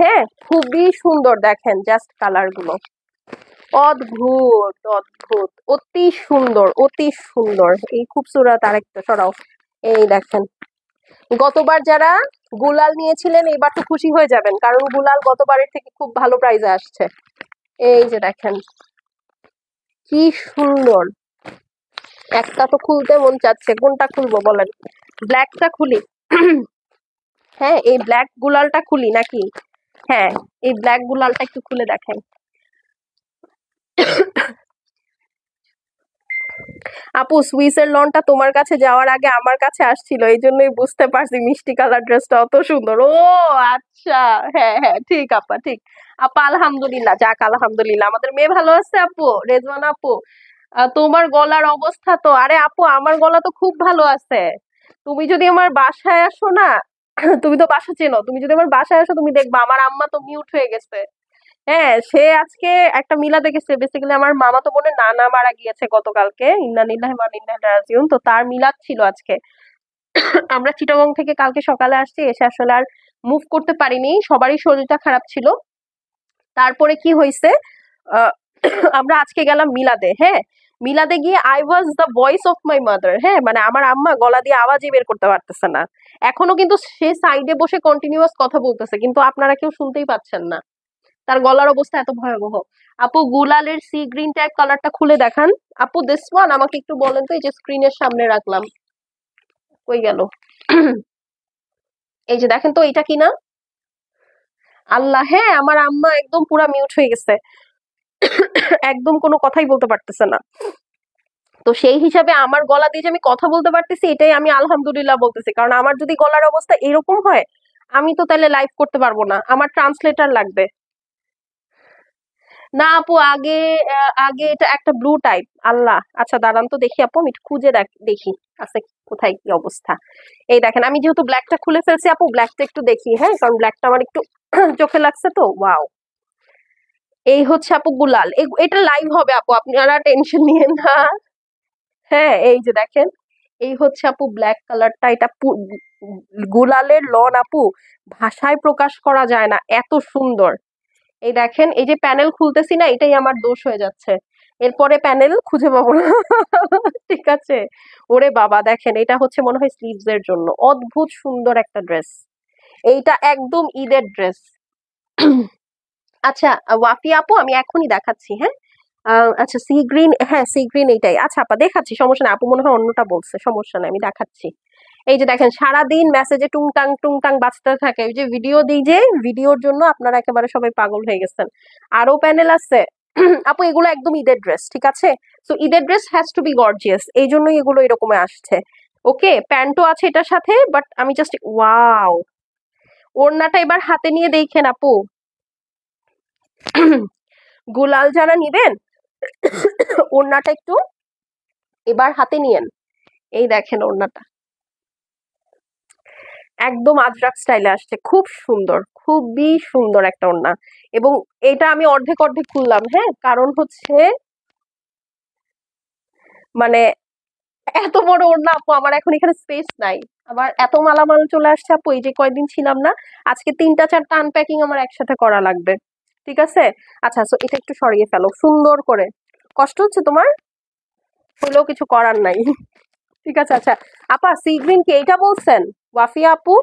S1: হ্যাঁ, খুবই সুন্দর, দেখেন জাস্ট কালার গুলো, অদ্ভুত অদ্ভুত, অতি সুন্দর অতি সুন্দর। এই খুবসুরত আরেকটা সরাও। এই দেখেন, গতবার যারা গুলাল নিয়েছিলেন এবার তো খুশি হয়ে যাবেন, কারণ গুলাল গতবারের থেকে খুব ভালো প্রাইজে আসছে। এই যে দেখেন, কি সুন্দর। একটা তো খুলতে মন চাচ্ছে, কোনটা খুলবো বলেন? ব্ল্যাকটা খুলি? হ্যাঁ, এই ব্ল্যাক গুলালটা খুলি নাকি? হ্যাঁ, এই ব্ল্যাক গুলালটা একটু খুলে দেখাই। আপু, সুইসের লনটা তোমার কাছে যাওয়ার আগে আমার কাছে আসছিল, এই জন্যই বুঝতে পারছি মিষ্টি কালার ড্রেসটা অত সুন্দর। ও আচ্ছা, হ্যাঁ হ্যাঁ, ঠিক আপা, ঠিক। আপা আলহামদুলিল্লাহ, যাক আলহামদুলিল্লাহ, আমাদের মেয়ে ভালো আছে আপু। রেজওয়ানা আপু, তোমার গলার অবস্থা তো, আরে আপু আমার গলা তো খুব ভালো আছে। তুমি যদি আমার বাসায় আসো না, তুমি তো বাসা চেনো, তুমি যদি আমার বাসায় আসো তুমি দেখবা আমার আম্মা তো মিউট হয়ে গেছে। হ্যাঁ, সে আজকে একটা মিলাদে গেছে। বেসিক্যালি আমার মামাতো বোনের নানা মারা গিয়েছে গতকালকে, ইন্না লিল্লাহি ওয়া ইন্না ইলাইহি রাজিউন। তো তার মিলাদ ছিল আজকে। আমরা চিটাগং থেকে কালকে সকালে আসছি, এসে আসলে আর মুভ করতে পারিনি, সবারই শরীরটা খারাপ ছিল। তারপরে কি হয়েছে, আহ, আমরা আজকে গেলাম মিলাদে। হ্যাঁ, মিলাদে গিয়ে I was the voice of my mother. হ্যাঁ, মানে আমার আম্মা গলা দিয়ে আওয়াজই বের করতে পারতেছে না। এখনো কিন্তু সে সাইডে বসে কন্টিনিউয়াস কথা বলতেছে, কিন্তু আপনারা কেউ শুনতেই পাচ্ছেন না, তার গলার অবস্থা এত ভয়াবহ। আপু, গুলালের সি গ্রিন টাইপ কালারটা খুলে দেখান। আপু, দিস ওয়ান আমাকে একটু বলেন তো, এই যে স্ক্রিনের সামনে রাখলাম, কই গেল? এই যে দেখেন তো, এটা কিনা? আল্লাহ, হ্যাঁ, আমার আম্মা একদম পুরা মিউট হয়ে গেছে, একদম কোনো কথাই বলতে পারতেছে না। তো সেই হিসাবে আমার গলা দিয়ে যে আমি কথা বলতে পারতেছি, এটাই আমি আলহামদুলিল্লাহ বলতেছি, কারণ আমার যদি গলার অবস্থা এরকম হয়, আমি তো তাহলে লাইভ করতে পারবো না, আমার ট্রান্সলেটর লাগবে। না আপু, আগে এটা একটা ব্লু টাইপ। আল্লাহ, আচ্ছা দাঁড়ান তো দেখি আপু, আমি একটু খুঁজে দেখি আছে কোথায়, কি অবস্থা। এই দেখেন, আমি যেহেতু ব্ল্যাকটা খুলে ফেলছি আপু, ব্ল্যাকটা একটু দেখি। হ্যাঁ, কারণ ব্ল্যাকটা আমার একটু চোখে লাগছে তো। ওয়াও, এই হচ্ছে আপু গুলাল। এটা লাইভ হবে আপু, আপনারা টেনশন নিয়েন না। হ্যাঁ, এই যে দেখেন, এই হচ্ছে আপু ব্ল্যাক কালারটা। এটা গুলালের লন আপু, ভাষায় প্রকাশ করা যায় না, এত সুন্দর। এই দেখেন, এই যে প্যানেল খুলতেছি না, এটাই আমার দোষ হয়ে যাচ্ছে। এরপরে প্যানেল খুঁজে পাবো না। ঠিক আছে। ওরে বাবা দেখেন, এটা হচ্ছে মনে হয় স্লিভস এর জন্য, অদ্ভুত সুন্দর একটা ড্রেস। এইটা একদম ঈদের ড্রেস। আচ্ছা ওয়াফি আপু, আমি এখনই দেখাচ্ছি, হ্যাঁ। আচ্ছা সি গ্রিন, হ্যাঁ সি গ্রিন এইটাই। আচ্ছা আপা দেখাচ্ছি, সমস্যা নাই, আপু মনে হয় অন্যটা বলছে, সমস্যা নাই আমি দেখাচ্ছি। এই যে দেখেন, সারাদিন মেসেজে টুংটাং টুংটাং বাজতে থাকে, ওই যে ভিডিও দিই, যে ভিডিওর জন্য আপনারা একেবারে সবাই পাগল হয়ে গেছেন। আরো প্যানেল আছে। আপু এগুলো একদম ঈদের ড্রেস, ঠিক আছে। তো ঈদের dress has to be gorgeous, এই জন্যই এগুলো এরকম আসছে। ওকে, প্যান্টও আছে এটার সাথে, বাট আমি জাস্ট ওয়াও, ওড়নাটা এবার হাতে নিয়ে দেখেন আপু। গুলাল যারা নিবেন, ওড়নাটা একটু এবার হাতে নিয়েন। এই দেখেন ওড়নাটা একদম আজরাক স্টাইলে আসছে, খুব সুন্দর, খুবই সুন্দর একটা ওড়না। এবং এটা আমি অর্ধেক অর্ধেক খুললাম, হ্যাঁ, কারণ হচ্ছে মানে এত বড় ওড়না আপু, আমার এখন এখানে স্পেস নাই। আমার এত মালামাল চলে আসছে আপু, এই যে কয়দিন ছিলাম না, আজকে 3টা 4টা আনপ্যাকিং আমার একসাথে করা লাগবে। ঠিক আছে। আচ্ছা তো এটা একটু সরিয়ে ফেলো সুন্দর করে। কষ্ট হচ্ছে তোমার, হলেও কিছু করার নাই। ঠিক আছে। আচ্ছা আপা, সি গ্রিন কি এইটা বলছেন? ওয়াফিয়া আপু,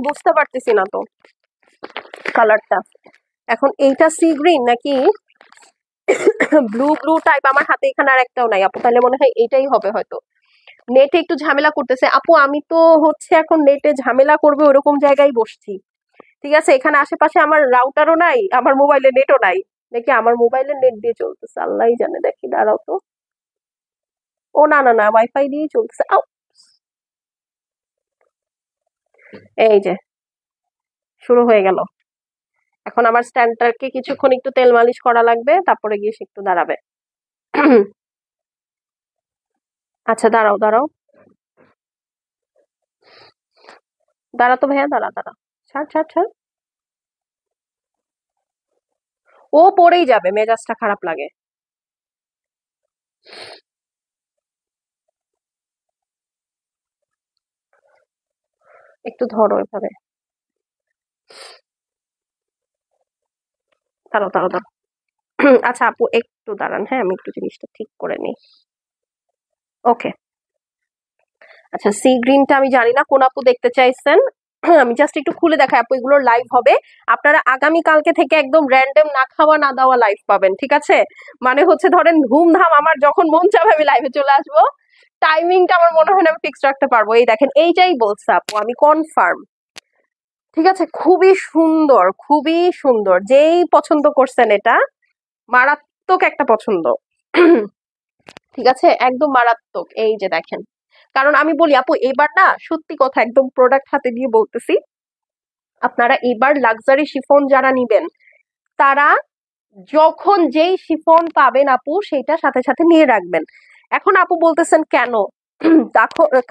S1: বুঝতে পারতেছি না তো কালারটা। এখন এইটা সি গ্রিন নাকি ব্লু ব্লু টাইপ? আমার হাতে এখানে আর একটাও নাই আপু, তাহলে মনে হয় এইটাই হবে হয়তো। নেটে একটু ঝামেলা করতেছে আপু, আমি তো হচ্ছে এখন নেটে ঝামেলা করবে ওরকম জায়গায় বসছি। ঠিক আছে, এখানে আশেপাশে আমার রাউটারও নাই, আমার মোবাইলে নেটও নাই। দেখি আমার মোবাইলে নেট দিয়ে চলতেছে, আল্লাহই জানে, দেখি দাঁড়াও তো। ও না না না, ওয়াইফাই দিয়েই চলতেছে। আও, এই যে শুরু হয়ে গেল। এখন আমার স্ট্যান্ডটাকে কিছুক্ষণ একটু তেল মালিশ করা লাগবে, তারপরে গিয়ে সে একটু দাঁড়াবে। আচ্ছা দাঁড়াও দাঁড়াও, দাঁড়া তো ভাইয়া, দাঁড়া দাঁড়া, ছাড় ছাড় ছাড়। ও পড়েই যাবে, মেজাজটা খারাপ লাগে। একটু ধরো এভাবে। দাঁড়াও দাঁড়াও দাঁড়াও। আচ্ছা আপু একটু দাঁড়ান, হ্যাঁ আমি একটু জিনিসটা ঠিক করে নিই। ওকে। আচ্ছা সি গ্রিনটা আমি জানি না কোন আপু দেখতে চাইছেন। আমি জাস্ট একটু খুলে দেখাই আপু, এগুলোর লাইভ হবে। আপনারা আগামী কালকে থেকে একদম র্যান্ডম না খাওয়া না দাওয়া লাইভ পাবেন, ঠিক আছে। মানে হচ্ছে ধরেন ধুমধাম, আমার যখন মন চাবে আমি লাইভে চলে আসবো। টাইমিংটা আমার মনে হয় না আমি ফিক্স রাখতে পারবো। এই দেখেন, এইটাই বলছে আপু, আমি কনফার্ম। ঠিক আছে, খুবই সুন্দর, খুবই সুন্দর, যেই পছন্দ করছেন এটা মারাত্মক একটা পছন্দ। ঠিক আছে, একদম মারাত্মক। এই যে দেখেন, কারণ আমি বলি আপু, এবার না সত্যি কথা একদম প্রোডাক্ট হাতে দিয়ে বলতেছি, আপনারা এবার লাক্সারি শিফন যারা নিবেন, তারা যখন যেই শিফন পাবেন আপু, সেটা সাথে সাথে নিয়ে রাখবেন। এখন আপু বলতেছেন কেন?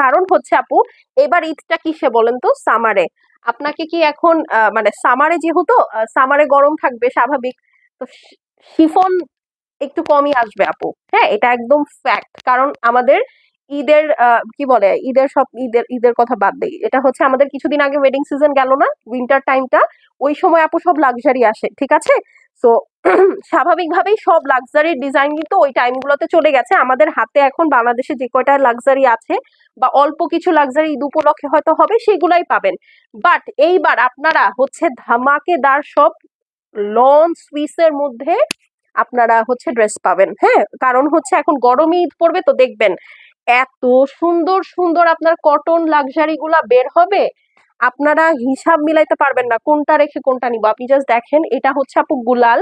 S1: কারণ হচ্ছে আপু, এবার ঈদটা কিসে বলেন তো? সামারে। আপনাকে কি এখন মানে সামারে, যেহেতু সামারে গরম থাকবে স্বাভাবিক, তো শিফন একটু কমই আসবে আপু, হ্যাঁ এটা একদম ফ্যাক্ট। কারণ আমাদের ঈদের কি বলে, ঈদের সব ঈদের ঈদের কথা বাদ দেই, এটা হচ্ছে আমাদের কিছুদিন আগে ওয়েডিং সিজন গেল না, উইন্টার টাইমটা, ওই সময় আপু সব লাক্সারি আসে, ঠিক আছে। তো স্বাভাবিকভাবেই সব লাক্সারির ডিজাইন কিন্তু ওই টাইমগুলোতে চলে গেছে। আমাদের হাতে এখন বাংলাদেশে যে কয়টা লাক্সারি আছে, বা অল্প কিছু লাক্সারি ঈদ উপলক্ষে হয়তো হবে, সেগুলাই পাবেন। বাট এইবার আপনারা হচ্ছে ধামাকেদার সব লন সুইসের মধ্যে আপনারা হচ্ছে ড্রেস পাবেন, হ্যাঁ। কারণ হচ্ছে এখন গরমে ঈদ পড়বে, তো দেখবেন এত সুন্দর সুন্দর আপনার কটন লাক্সারি গুলা বের হবে, আপনারা হিসাব মিলাইতে পারবেন না কোনটা রেখে কোনটা নিব। আপনি জাস্ট দেখেন, এটা হচ্ছে আপু গুলাল,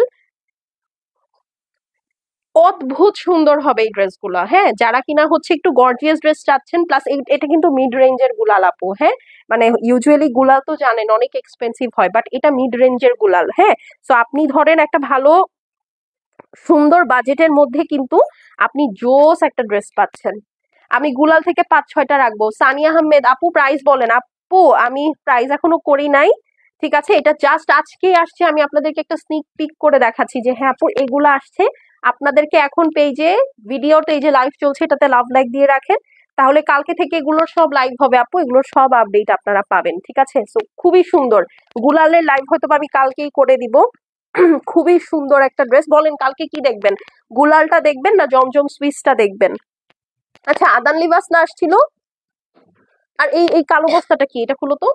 S1: অদ্ভুত সুন্দর হবে এই ড্রেসগুলো, হ্যাঁ। যারা কিনা হচ্ছে একটু গর্জিয়াস ড্রেস চাচ্ছেন, প্লাস এটা কিন্তু মিড রেঞ্জের গুলাল আপু, হ্যাঁ। মানে ইউজুয়ালি গুলাল তো জানেন অনেক এক্সপেন্সিভ হয়, বাট এটা মিড রেঞ্জের গুলাল, হ্যাঁ। তো আপনি ধরেন একটা ভালো সুন্দর বাজেটের মধ্যে কিন্তু আপনি জোস একটা ড্রেস পাচ্ছেন। আমি গুলাল থেকে 5-6টা রাখবো। সানিয়া আহমেদ আপু প্রাইস বলেন আপু, আমি প্রাইস এখনো করি নাই। ঠিক আছে, এটা জাস্ট আজকেই আসছে, আমি আপনাদেরকে একটা স্নিক পিক করে দেখাচ্ছি যে হ্যাঁ আপু এগুলো আসছে। আপনাদেরকে এখন পেজে, ভিডিওতে এই যে লাইভ চলছে এটাতে লাভ লাইক দিয়ে রাখেন, তাহলে কালকে থেকে এগুলোর সব লাইভ হবে আপু, এগুলোর সব আপডেট আপনারা পাবেন, ঠিক আছে। সো খুবই সুন্দর, গুলালের লাইভ হয়তো আমি কালকেই করে দিব। খুবই সুন্দর একটা ড্রেস। বলেন কালকে কি দেখবেন, গুলালটা দেখবেন না জমজম সুইচটা দেখবেন? আচ্ছা আদান লিবাস না আসছিল? আর এই এই কালো বস্তাটা কি, এটা খুলো তো।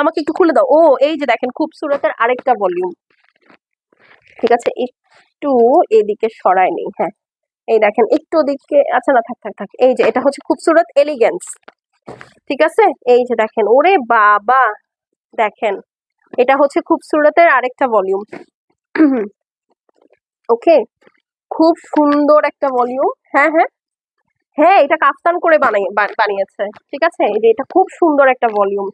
S1: আমাকে একটু খুলে দাও। ও এই যে দেখেন খুবসুরতের আরেকটা ভলিউম। ঠিক আছে, একটু এদিকে সরায় নেই। হ্যাঁ এই দেখেন একটু ওদিকে, আচ্ছা না থাক থাক থাক। এই যে এটা হচ্ছে খুবসুরত এলিগেন্স। ঠিক আছে, এই যে দেখেন, ওরে বাবা দেখেন, এটা হচ্ছে খুবসুরতের আরেকটা ভলিউম। ওকে, খুব সুন্দর একটা ভলিউম। হ্যাঁ হ্যাঁ হ্যাঁ, এটা কাফতান করে বানিয়েছে। ঠিক আছে, এই যে এটা খুব সুন্দর একটা ভলিউম।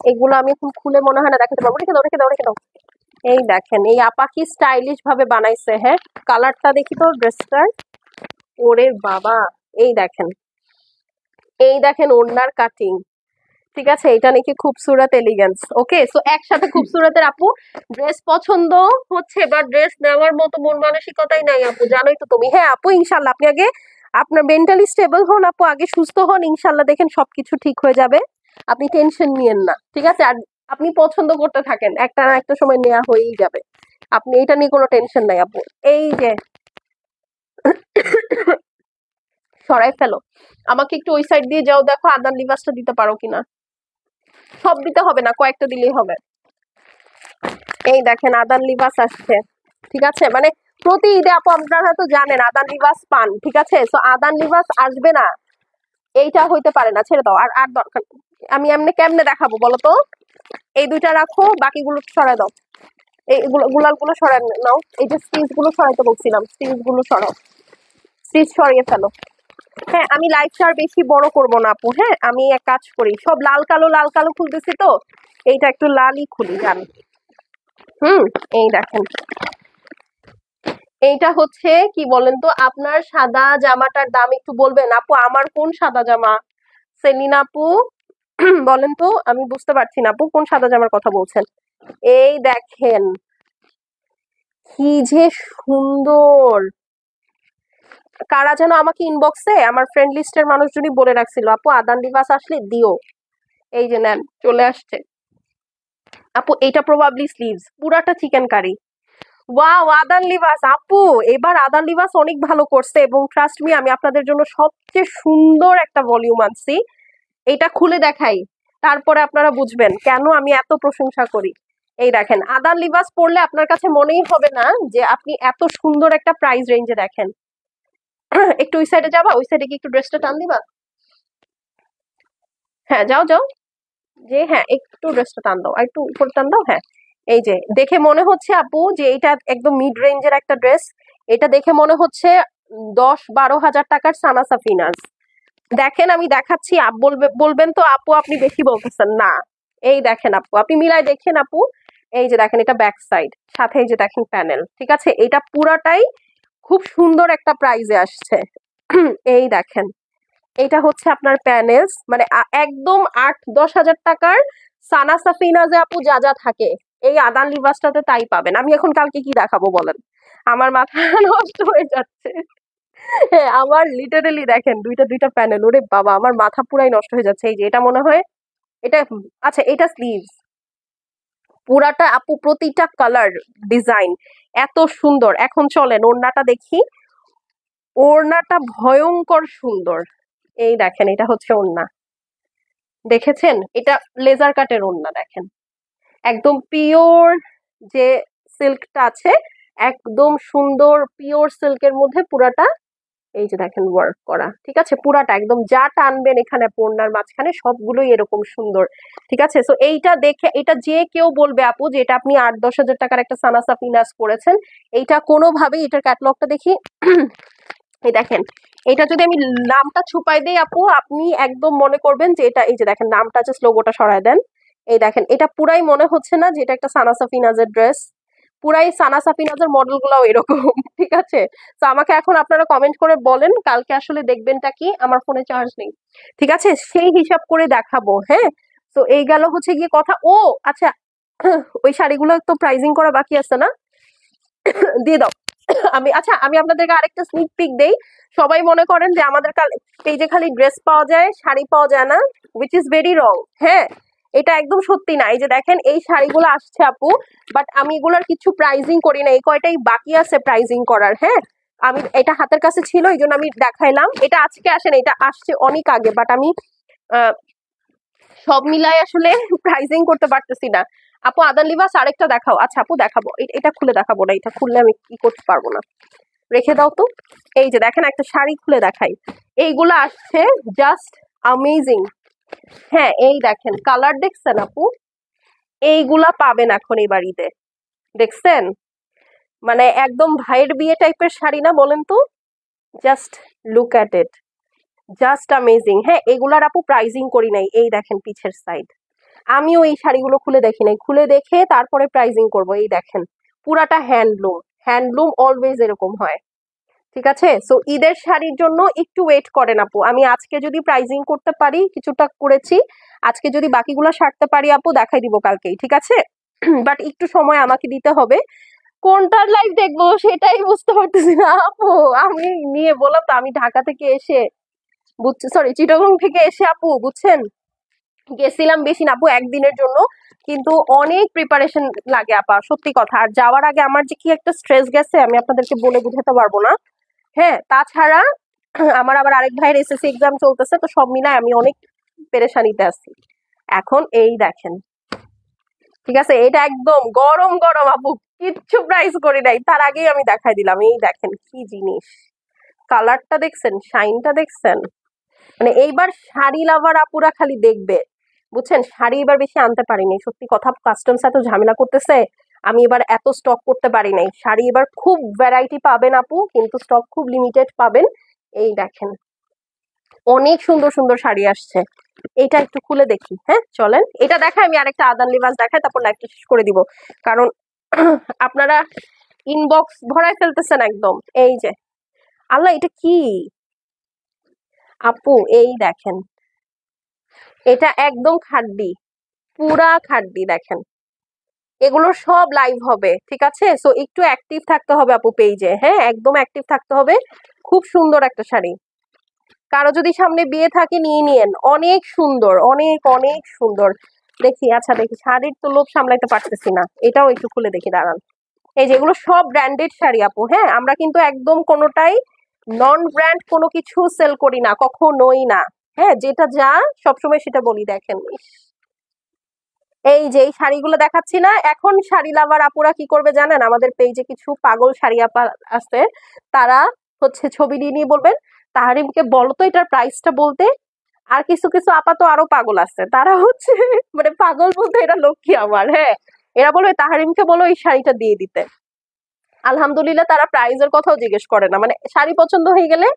S1: এগুলো আমি এখন খুলে মনে হয় না দেখাতে পারবো। রেখে দাও রেখে দাও রেখে দাও। এই দেখেন এই আপা কি স্টাইলিশ ভাবে বানাইছে। হ্যাঁ কালারটা দেখি তো ড্রেসটার। ওরে বাবা, এই দেখেন, এই দেখেন ওড়নার কাটিং। ঠিক আছে, এটা নাকি খুবসুরত এলিগেন্স। ওকে, সো একসাথে খুবসুরতের আপু ড্রেস পছন্দ হচ্ছে, বা ড্রেস নেওয়ার মতো মন মানসিকতাই নাই আপু, জানোই তো তুমি। হ্যাঁ আপু ইনশাল্লাহ, আপনি আগে আপনার মেন্টালি স্টেবল হন আপু, আগে সুস্থ হন, ইনশাল্লাহ দেখেন সবকিছু ঠিক হয়ে যাবে। আপনি টেনশন নিয়েন না, ঠিক আছে? আর আপনি পছন্দ করতে থাকেন, একটা না একটা সময় নেওয়া হয়েই যাবে। আপনি এটা নিয়ে কোনো টেনশন নাই আপু। এই যে সরাই ফেলো, আমাকে একটু ওই সাইড দিয়ে যাও, দেখো আদান লিবাসটা দিতে পারো কিনা। সব দিতে হবে না, কয়েকটা দিলেই হবে। এই দেখেন আদান লিবাস আসছে। ঠিক আছে, মানে প্রতি ঈদে আপু আপনারা তো জানেন আদান লিবাস পান। ঠিক আছে, তো আদান লিবাস আসবে না এইটা হইতে পারে না, ছেড়ে দাও। আর আর দরকার, আমি এমনি কেমনে দেখাবো বলো তো? এই দুইটা রাখো, বাকিগুলো সরাই দাও। এইগুলো গুলাল গুলো সরাই নাও। এই যে স্টিচ গুলো সরাইতে বলছিলাম, স্টিচ গুলো সরাও, স্টিচ সরিয়ে ফেলো। হ্যাঁ আমি লাইটটা আর বেশি বড় করব না আপু। হ্যাঁ আমি এক কাজ করি, সব লাল কালো খুলতেছি তো, এইটা একটু লালই খুলি জান। এই দেখেন, এইটা হচ্ছে কি বলেন তো, আপনার সাদা জামাটার দাম একটু বলবেন আপু? আমার কোন সাদা জামা? সেলিনা আপু বলেন তো, আমি বুঝতে পারছি না আপু কোন সাদা জামার কথা বলছেন। এই দেখেন কি যে সুন্দর। কারা যেন আমাকে ইনবক্সে আমার ফ্রেন্ড লিস্টের মানুষজনই বলে রাখছিল আপু আদান লিবাস আসলে দিও। এই যে নেন চলে আসছে আপু, এইটা প্রবাবলি স্লিভস, পুরাটা চিকেন কারি। ওয়াও আদান লিবাস আপু, এবার আদান লিবাস অনেক ভালো করছে, এবং ট্রাস্ট মি আমি আপনাদের জন্য সবচেয়ে সুন্দর একটা ভলিউম আনছি। এটা খুলে দেখাই, তারপরে আপনারা বুঝবেন কেন আমি এত প্রশংসা করি। এই দেখেন আদান লিবাস পরলে আপনার কাছে মনেই হবে না যে আপনি এত সুন্দর একটা প্রাইস রেঞ্জে। দেখেন একটু ওই সাইডে যাবা, ওই সাইডে কি একটু ড্রেসটা টান দিবা? হ্যাঁ যাও যাও, যে হ্যাঁ একটু ড্রেসটা টান দাও, আর একটু উপর টান দাও। হ্যাঁ এই যে দেখে মনে হচ্ছে আপু যে এটা একদম মিড রেঞ্জের একটা ড্রেস। এটা দেখে মনে হচ্ছে 10-12 হাজার টাকার সানা সাফিনাজ। দেখেন আমি দেখাচ্ছি, বলবেন তো আপু আপনি বেশি বলতেছেন না। এই দেখেন আপু, আপনি মিলাই দেখেন আপু। এই যে দেখেন এটা ব্যাক সাইড, সাথে এই যে দেখেন প্যানেল। ঠিক আছে, এটা পুরাটাই খুব সুন্দর একটা প্রাইজে আসছে। এই দেখেন, এটা হচ্ছে আপনার প্যানেলস, মানে একদম 8-10 হাজার টাকার সানা সাফিনাজে আপু যা যা থাকে, এই আদান লিবাসটাতে তাই পাবেন। আমি এখন কালকে কি দেখাবো বলেন, আমার মাথা নষ্ট হয়ে যাচ্ছে। হ্যাঁ আমার লিটারেলি দেখেন দুইটা দুইটা প্যানেল, ওরে বাবা আমার মাথা পুরাই নষ্ট হয়ে যাচ্ছে। এই যে এটা মনে হয় এটা, আচ্ছা এটা স্লিভস, পুরাটা আপু প্রতিটা কালার ডিজাইন এত সুন্দর। এখন চলেন ওড়নাটা দেখি, ওড়নাটা ভয়ঙ্কর সুন্দর। এই দেখেন এটা হচ্ছে ওড়না, দেখেছেন? এটা লেজার কাটের ওড়না দেখেন, একদম পিওর যে সিল্কটা আছে, একদম সুন্দর পিওর সিল্কের মধ্যে পুরাটা। এই যে দেখেন ওয়ার্ক করা। ঠিক আছে, পুরাটা একদম যা টানবেন এখানে পড়নার মাঝখানে সবগুলোই এরকম সুন্দর। ঠিক আছে, তো এইটা দেখে এটা যে কেউ বলবে আপু যে এটা আপনি 8-10 হাজার টাকার একটা সানাসা ফিনাস পড়েছেন, এইটা কোনোভাবেই, এটার ক্যাটালগটা দেখি। এই দেখেন, এটা যদি আমি নামটা ছুপাই দেই আপু, আপনি একদম মনে করবেন যে এটা, এই যে দেখেন নামটা জাস্ট লোগোটা সরায় দেন। এই দেখেন এটা পুরাই মনে হচ্ছে না যে এটা একটা সানা সাফিনাজের ড্রেস, পুরাই সানা সাফিনাজের মডেল গুলাও এরকম। ঠিক আছে, তো আমাকে এখন আপনারা কমেন্ট করে বলেন কালকে আসলে দেখবেনটা কি, আমার ফোনে চার্জ নেই। ঠিক আছে, সেই হিসাব করে দেখাবো। হ্যাঁ, তো এই গেল হচ্ছে গিয়ে কথা। ও আচ্ছা, ওই শাড়িগুলো তো প্রাইজিং করা বাকি আছে না, দিয়ে দাও। আমি আচ্ছা আমি আপনাদেরকে আরেকটা স্নিক পিক দেই। সবাই মনে করেন যে আমাদের পেজে খালি ড্রেস পাওয়া যায়, শাড়ি পাওয়া যায় না, উইচ ইজ ভেরি রং। হ্যাঁ এটা একদম সত্যি না। এই যে দেখেন এই শাড়িগুলো আসছে আপু, বাট আমি এগুলার কিছু প্রাইজিং করি না, এই কয়টাই বাকি আছে প্রাইজিং করার। হ্যাঁ, আমি এটা হাতের কাছে ছিল এই জন্য আমি দেখাইলাম। এটা আজকে আসে না, এটা আসছে অনেক আগে, বাট আমি সব মিলাই আসলে প্রাইজিং করতে পারতেছি না। আপু আদান লিবাস আরেকটা দেখাও। আচ্ছা আপু দেখাবো, এটা খুলে দেখাবো না, এটা খুললে আমি কি করতে পারবো না, রেখে দাও তো। এই যে দেখেন একটা শাড়ি খুলে দেখাই, এইগুলো আসছে জাস্ট অ্যামেজিং। হ্যাঁ এই দেখেন কালার দেখছেন আপু, এইগুলা পাবেন এখন এই বাড়িতে, দেখছেন? মানে একদম ভাইয়ের বিয়ে টাইপের শাড়ি না বলেন তো? Just look at it, just amazing. হ্যাঁ এগুলার আপু প্রাইজিং করি নাই, এই দেখেন পিছের সাইড। আমিও এই শাড়িগুলো খুলে দেখি নাই, খুলে দেখে তারপরে প্রাইজিং করব। এই দেখেন পুরাটা হ্যান্ডলুম, হ্যান্ডলুম অলওয়েজ এরকম হয়। ঠিক আছে, সো ঈদের শাড়ির জন্য একটু ওয়েট করেন আপু। আমি আজকে যদি প্রাইজিং করতে পারি, কিছুটা করেছি, আজকে যদি বাকিগুলো সারতে পারি আপু দেখাই দিব কালকেই, ঠিক আছে? বাট একটু সময় আমাকে দিতে হবে। কোনটার লাইভ দেখবো সেটাই বুঝতে পারতেছি না আপু। আমি নিয়ে বললাম তো, আমি ঢাকা থেকে এসে সরি চিটাগং থেকে এসে আপু বুঝছেন, গেছিলাম বেশি না আপু একদিনের জন্য, কিন্তু অনেক প্রিপারেশন লাগে আপা, সত্যি কথা। আর যাওয়ার আগে আমার যে কি একটা স্ট্রেস গেছে আমি আপনাদেরকে বলে বুঝাতে পারবো না। হ্যাঁ তাছাড়া আমার আবার আরেক ভাইয়ের এসএসসি এক্সাম চলতেছে, তো সব মিলায় আমি অনেক পেরেশানিতে আছি এখন। এই দেখেন, ঠিক আছে, এটা একদম গরম গরম আপু, কিচ্ছু প্রাইস করি নাই, তার আগেই আমি দেখাই দিলাম। এই দেখেন কি জিনিস, কালারটা দেখছেন, শাইনটা দেখছেন? মানে এইবার শাড়ি লাভার আপুরা খালি দেখবে, বুঝছেন? শাড়ি এবার বেশি আনতে পারিনি, সত্যি কথা। কাস্টমস এত ঝামেলা করতেছে, আমি এবার এত স্টক করতে পারি নাই। শাড়ি এবার খুব ভ্যারাইটি পাবেন আপু, কিন্তু স্টক খুব লিমিটেড পাবেন। এই দেখেন অনেক সুন্দর সুন্দর শাড়ি আসছে। এটা একটু খুলে দেখি, হ্যাঁ চলেন। এটা দেখাই, আমি আরেকটা আদান লিবাস দেখাই, তারপর লাইভটা শেষ করে দিব, কারণ আপনারা ইনবক্স ভরাই ফেলতেছেন একদম। এই যে আল্লাহ, এটা কি আপু? এই দেখেন এটা একদম খাড্ডি, পুরা খাড্ডি। দেখেন এগুলো সব লাইভ হবে, ঠিক আছে? সো একটু অ্যাক্টিভ থাকতে হবে আপু পেজে, হ্যাঁ একদম অ্যাক্টিভ থাকতে হবে। খুব সুন্দর একটা শাড়ি, কারো যদি সামনে বিয়ে থাকে নিয়ে নিয়েন, অনেক সুন্দর, অনেক অনেক সুন্দর। দেখি, আচ্ছা দেখি, শাড়ির তো লোভ সামলাইতে পারতেছি না, এটাও একটু খুলে দেখি দাঁড়ান। এই যেগুলো সব ব্র্যান্ডেড শাড়ি আপু, হ্যাঁ আমরা কিন্তু একদম কোনোটাই নন ব্র্যান্ড কোনো কিছু সেল করি না, কখনোই না। হ্যাঁ যেটা যা সবসময় সেটা বলি। দেখেন এই যে এই শাড়িগুলো দেখাচ্ছি না, এখন শাড়ি লাভার আপুরা কি করবে জানেন? আমাদের পেজে কিছু পাগল শাড়ি আপা আছে, তারা হচ্ছে ছবি দিয়ে নিয়ে বলবেন তাহারিমকে বলো তো এটার প্রাইসটা বলতে। আর কিছু কিছু আপা তো আরো পাগল আছে, তারা হচ্ছে মানে পাগল বলতে এটা লক্ষ্মী আমার। হ্যাঁ এরা বলবে তাহারিমকে বলো এই শাড়িটা দিয়ে দিতে। আলহামদুলিল্লাহ তারা প্রাইজের কথাও জিজ্ঞেস করে না, মানে শাড়ি পছন্দ হয়ে গেলে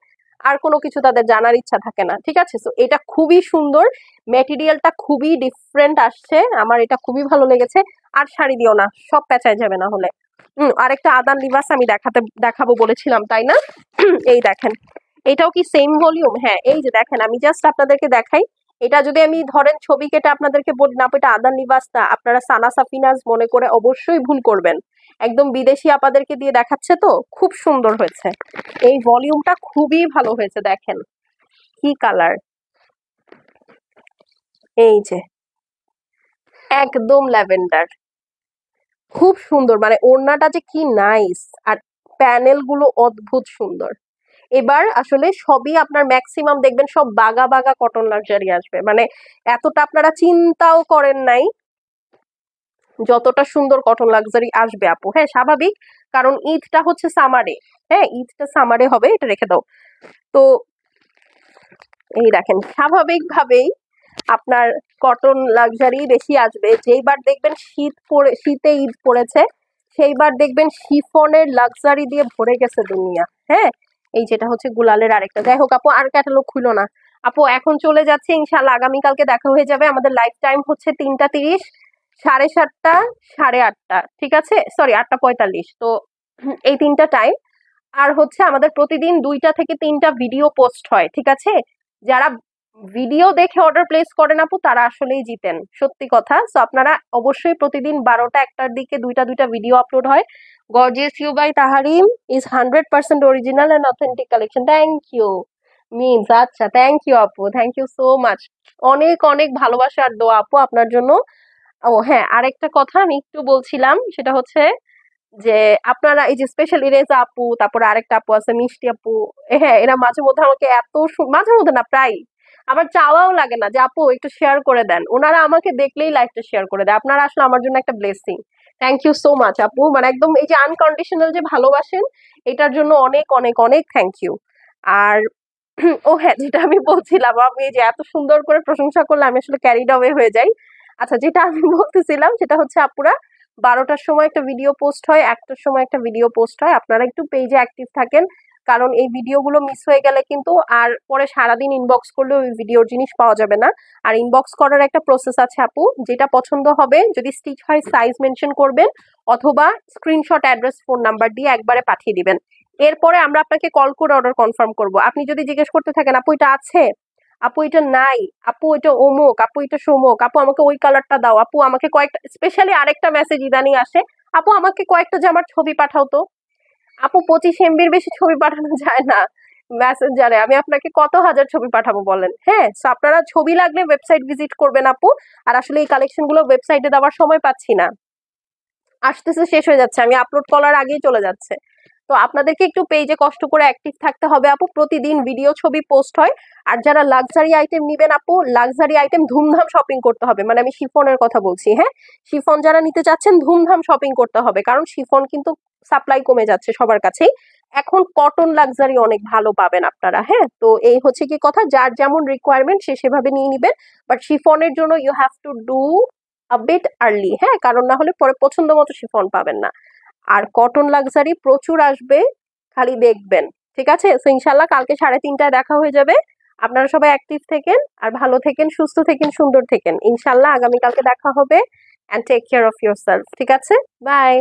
S1: আর কোনো কিছু তাদের জানার ইচ্ছা থাকে না, ঠিক আছে? তো এটা খুবই সুন্দর, ম্যাটেরিয়ালটা খুবই ডিফারেন্ট আসছে, আমার এটা খুবই ভালো লেগেছে। আর শাড়ি দিও না, সব পেঁচায় যাবে না হলে। আরেকটা আদান লিবাস আমি দেখাবো বলেছিলাম, তাই না? এই দেখেন এটাও কি সেম ভলিউম? হ্যাঁ এই যে দেখেন, আমি জাস্ট আপনাদেরকে দেখাই। এটা যদি আমি ধরেন ছবি কেটে আপনাদেরকে বলি না এটা আদান লিবাস না, আপনারা সানা সাফিনাজ মনে করে অবশ্যই ভুল করবেন। একদম বিদেশি আপাদেরকে দিয়ে দেখাচ্ছে তো, খুব সুন্দর হয়েছে। এই ভলিউমটা খুবই ভালো হয়েছে, দেখেন কি কালার, এই যে একদম ল্যাভেন্ডার, খুব সুন্দর। মানে ওড়নাটা যে কি নাইস, আর প্যানেল গুলো অদ্ভুত সুন্দর। এবার আসলে সবই আপনার ম্যাক্সিমাম দেখবেন সব বাগা বাগা কটন লাক্সারি আসবে, মানে এতটা আপনারা চিন্তাও করেন নাই যতটা সুন্দর কটন লাক্সারি আসবে আপু। হ্যাঁ স্বাভাবিক, কারণ ঈদটা হচ্ছে সামারে, হ্যাঁ ঈদটা সামারে হবে, এটা রেখে দাও। তো এই দেখেন স্বাভাবিক ভাবেই আপনার কটন লাক্সারি বেশি আসবে। যেইবার দেখবেন শীতে ঈদ পড়েছে, সেইবার দেখবেন শিফনের লাক্সারি দিয়ে ভরে গেছে দুনিয়া। হ্যাঁ এই যেটা হচ্ছে গুলালের আরেকটা। যাই হোক আপু আর ক্যাটালগ খুলো না আপু, এখন চলে যাচ্ছে ইনশাল্লাহ, আগামীকালকে দেখা হয়ে যাবে। আমাদের লাইফ টাইম হচ্ছে 3টা 30, 7:30, 8:30, ঠিক আছে? সরি 8:45। তো এই 3টা টাইম। আর হচ্ছে আমাদের প্রতিদিন 2টা থেকে 3টা ভিডিও পোস্ট হয়, ঠিক আছে? যারা ভিডিও দেখে অর্ডার প্লেস করেন আপু তারা আসলেই জিতেন, সত্যি কথা। সো আপনারা অবশ্যই প্রতিদিন 12টা 1টার দিকে 2টা ভিডিও আপলোড হয়। Gorgeous you by Tahrim is 100% original and authentic collection. Thank you. Means আচ্ছা, থ্যাংক ইউ আপু, থ্যাংক ইউ সো মাচ। অনেক অনেক ভালোবাসা আর দোয়া আপু আপনার জন্য। ও হ্যাঁ, আরেকটা কথা আমি একটু বলছিলাম, সেটা হচ্ছে যে আপনারা এই যে স্পেশালি রেজা আপু, তারপরে আরেকটা আপু আছে মিষ্টি আপু, হ্যাঁ এরা মাঝে মধ্যে আমাকে মাঝে মধ্যে না প্রায়, আমার চাওয়াও লাগে না যে আপু একটু শেয়ার করে দেন, ওনারা আমাকে দেখলেই লাইভটা শেয়ার করে দেয়। আপনারা আসলে আমার জন্য একটা blessing. Thank you so much আপু, মানে একদম এই যে আনকন্ডিশনাল যে ভালোবাসেন, এটার জন্য অনেক অনেক অনেক থ্যাংক ইউ। আর ও হ্যাঁ, যেটা আমি বলছিলাম, আমি এই যে এত সুন্দর করে প্রশংসা করলে আমি আসলে ক্যারিড অ্যাওয়ে হয়ে যাই। আচ্ছা, যেটা আমি বলতেছিলাম সেটা হচ্ছে আপুরা, 12টার সময় একটা ভিডিও পোস্ট হয়, 1টার সময় একটা ভিডিও পোস্ট হয়, আপনারা একটু পেজে অ্যাক্টিভ থাকেন, কারণ এই ভিডিওগুলো মিস হয়ে গেলে কিন্তু আর পরে সারাদিন ইনবক্স করলে ওই ভিডিওর জিনিস পাওয়া যাবে না। আর ইনবক্স করার একটা প্রসেস আছে আপু, যেটা পছন্দ হবে যদি স্টিচ হয় সাইজ মেনশন করবেন, অথবা স্ক্রিনশট অ্যাড্রেস ফোন নাম্বার দিয়ে একবারে পাঠিয়ে দিবেন। এরপরে আমরা আপনাকে কল করে অর্ডার কনফার্ম করব। আপনি যদি জিজ্ঞেস করতে থাকেন আপু এটা আছে, আপু এটা নাই, আপু এটা অমুক, আপু এটা সমুক, আপু আমাকে ওই কালারটা দাও, আপু আমাকে কয়েকটা, স্পেশালি আরেকটা মেসেজ ইদানিং আসে, আপু আমাকে কয়েকটা জামার ছবি পাঠাও তো। আপু 25 MB বেশি ছবি পাঠানো যায় না মেসেঞ্জারে, আমি আপনাকে কত হাজার ছবি পাঠাবো বলেন। হ্যাঁ, তো আপনারা ছবি লাগলে ওয়েবসাইট ভিজিট করবেন আপু। আর আসলে এই কালেকশন গুলো ওয়েবসাইটে দেওয়ার সময় পাচ্ছি না, আসতেছে শেষ হয়ে যাচ্ছে, আমি আপলোড করার আগেই চলে যাচ্ছে। তো আপনাদেরকে একটু পেজে কষ্ট করে অ্যাক্টিভ থাকতে হবে আপু, প্রতিদিন ভিডিও ছবি পোস্ট হয়। আর যারা লাক্সারি আইটেম নিবেন আপু, লাক্সারি আইটেম ধুমধাম শপিং করতে হবে, মানে আমি শিফনের কথা বলছি, হ্যাঁ শিফন যারা নিতে চাচ্ছেন ধুমধাম শপিং করতে হবে, কারণ শিফন কিন্তু সাপ্লাই কমে যাচ্ছে সবার কাছেই। এখন কটন লাক্সারি অনেক ভালো পাবেন আপনারা। হ্যাঁ, তো এই হচ্ছে কি কথা, যার যেমন রিকোয়ারমেন্ট সে সেভাবে নিয়ে নিবেন, বাট শিফনের জন্য you have to do a bit early, হ্যাঁ, কারণ না হলে পরে পছন্দ মতো শিফন পাবেন না। আর কটন লাক্সারি প্রচুর আসবে, খালি দেখবেন। ঠিক আছে, তো ইনশাল্লাহ কালকে 3:30টায় দেখা হয়ে যাবে। আপনারা সবাই অ্যাক্টিভ থেকেন, আর ভালো থেকেন, সুস্থ থেকেন, সুন্দর থেকেন। ইনশাল্লাহ আগামীকালকে দেখা হবে। And take care of yourself. ঠিক আছে, বাই।